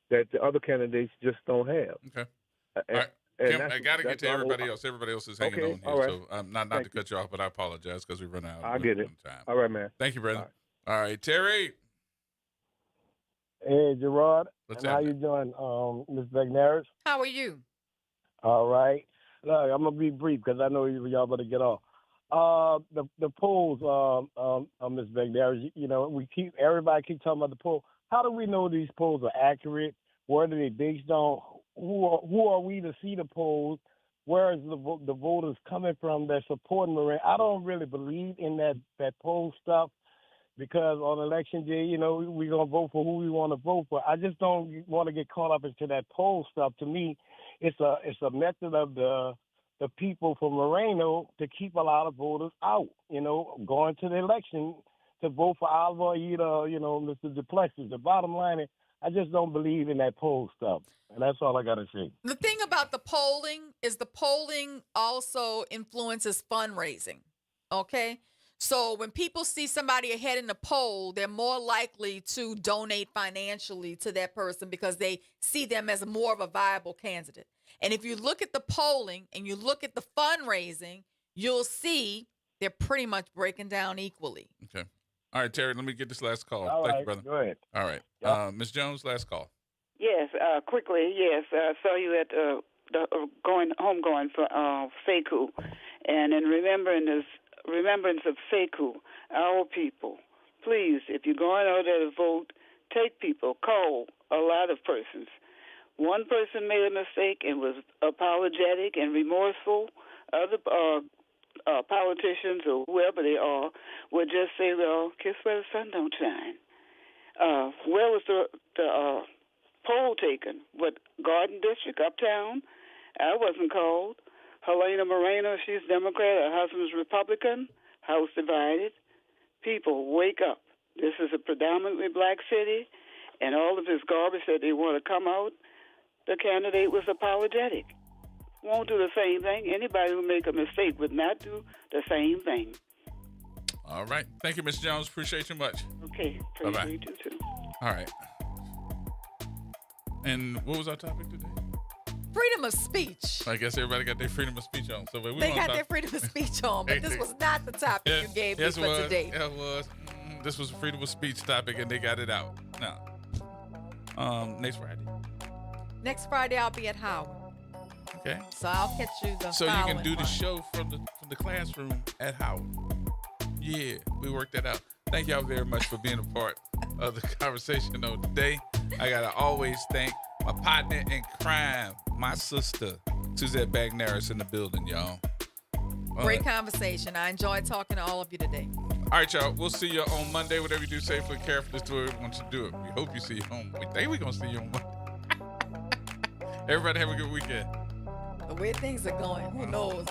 that the other candidates just don't have. Okay. All right. Kim, I got to get to everybody else. Everybody else is hanging on here. All right. So I'm not to cut you off, but I apologize because we run out I get it. time. All right, man. Thank you, brother. All right, Terry. Hey, Gerard. What's How you doing, Ms. Bagnaris? How are you? All right. Look, I'm going to be brief because I know y'all better get off. The polls, Ms. Bagnaris, everybody keeps talking about the poll. How do we know these polls are accurate? What are they based on? Who are we to see the polls? Where is the voters coming from that supporting Lorraine? I don't really believe in that poll stuff because on election day, we're going to vote for who we want to vote for. I just don't want to get caught up into that poll stuff. To me, it's a method of the people from Moreno to keep a lot of voters out, going to the election to vote for Oliver or either, Mr. Duplessis. The bottom line is, I just don't believe in that poll stuff. And that's all I got to say. The thing about the polling is the polling also influences fundraising, okay? So when people see somebody ahead in the poll, they're more likely to donate financially to that person because they see them as more of a viable candidate. And if you look at the polling and you look at the fundraising, you'll see they're pretty much breaking down equally. Okay. All right, Terry, let me get this last call. All Thank right, you, brother. go ahead. All right. Ms. Jones, last call. Yes, quickly, yes. I saw you at homegoing for Sekou. And in remembrance of Sekou, our people, please, if you're going out there to vote, take people, call a lot of persons. One person made a mistake and was apologetic and remorseful. Other politicians or whoever they are would just say, well, kiss where the sun don't shine. Where was the poll taken? What, Garden District, Uptown? I wasn't called. Helena Moreno, she's Democrat. Her husband's Republican. House divided. People, wake up. This is a predominantly black city, and all of this garbage that they want to come out, the candidate was apologetic. Won't do the same thing. Anybody who make a mistake would not do the same thing. All right. Thank you, Ms. Jones. Appreciate you much. Okay. Bye-bye. Appreciate you too. All right. And what was our topic today? Freedom of speech. I guess everybody got their freedom of speech on. So They got their freedom of speech on, but this was not the topic you gave me for today. It was. This was a freedom of speech topic, and they got it out. Now, next Friday. Next Friday, I'll be at Howard. Okay. So I'll catch you the So you can following do the Friday. show from the classroom at Howard. Yeah, we worked that out. Thank y'all very much for being a part of the conversation of today. I gotta always thank my partner in crime, my sister, Suzette Bagnaris in the building, y'all. Great conversation. I enjoyed talking to all of you today. All right, y'all. We'll see you on Monday. Whatever you do, safely, carefully, do it once you do it. We hope you see you home. We think we're gonna see you on Monday. Everybody have a good weekend. The way things are going, who knows?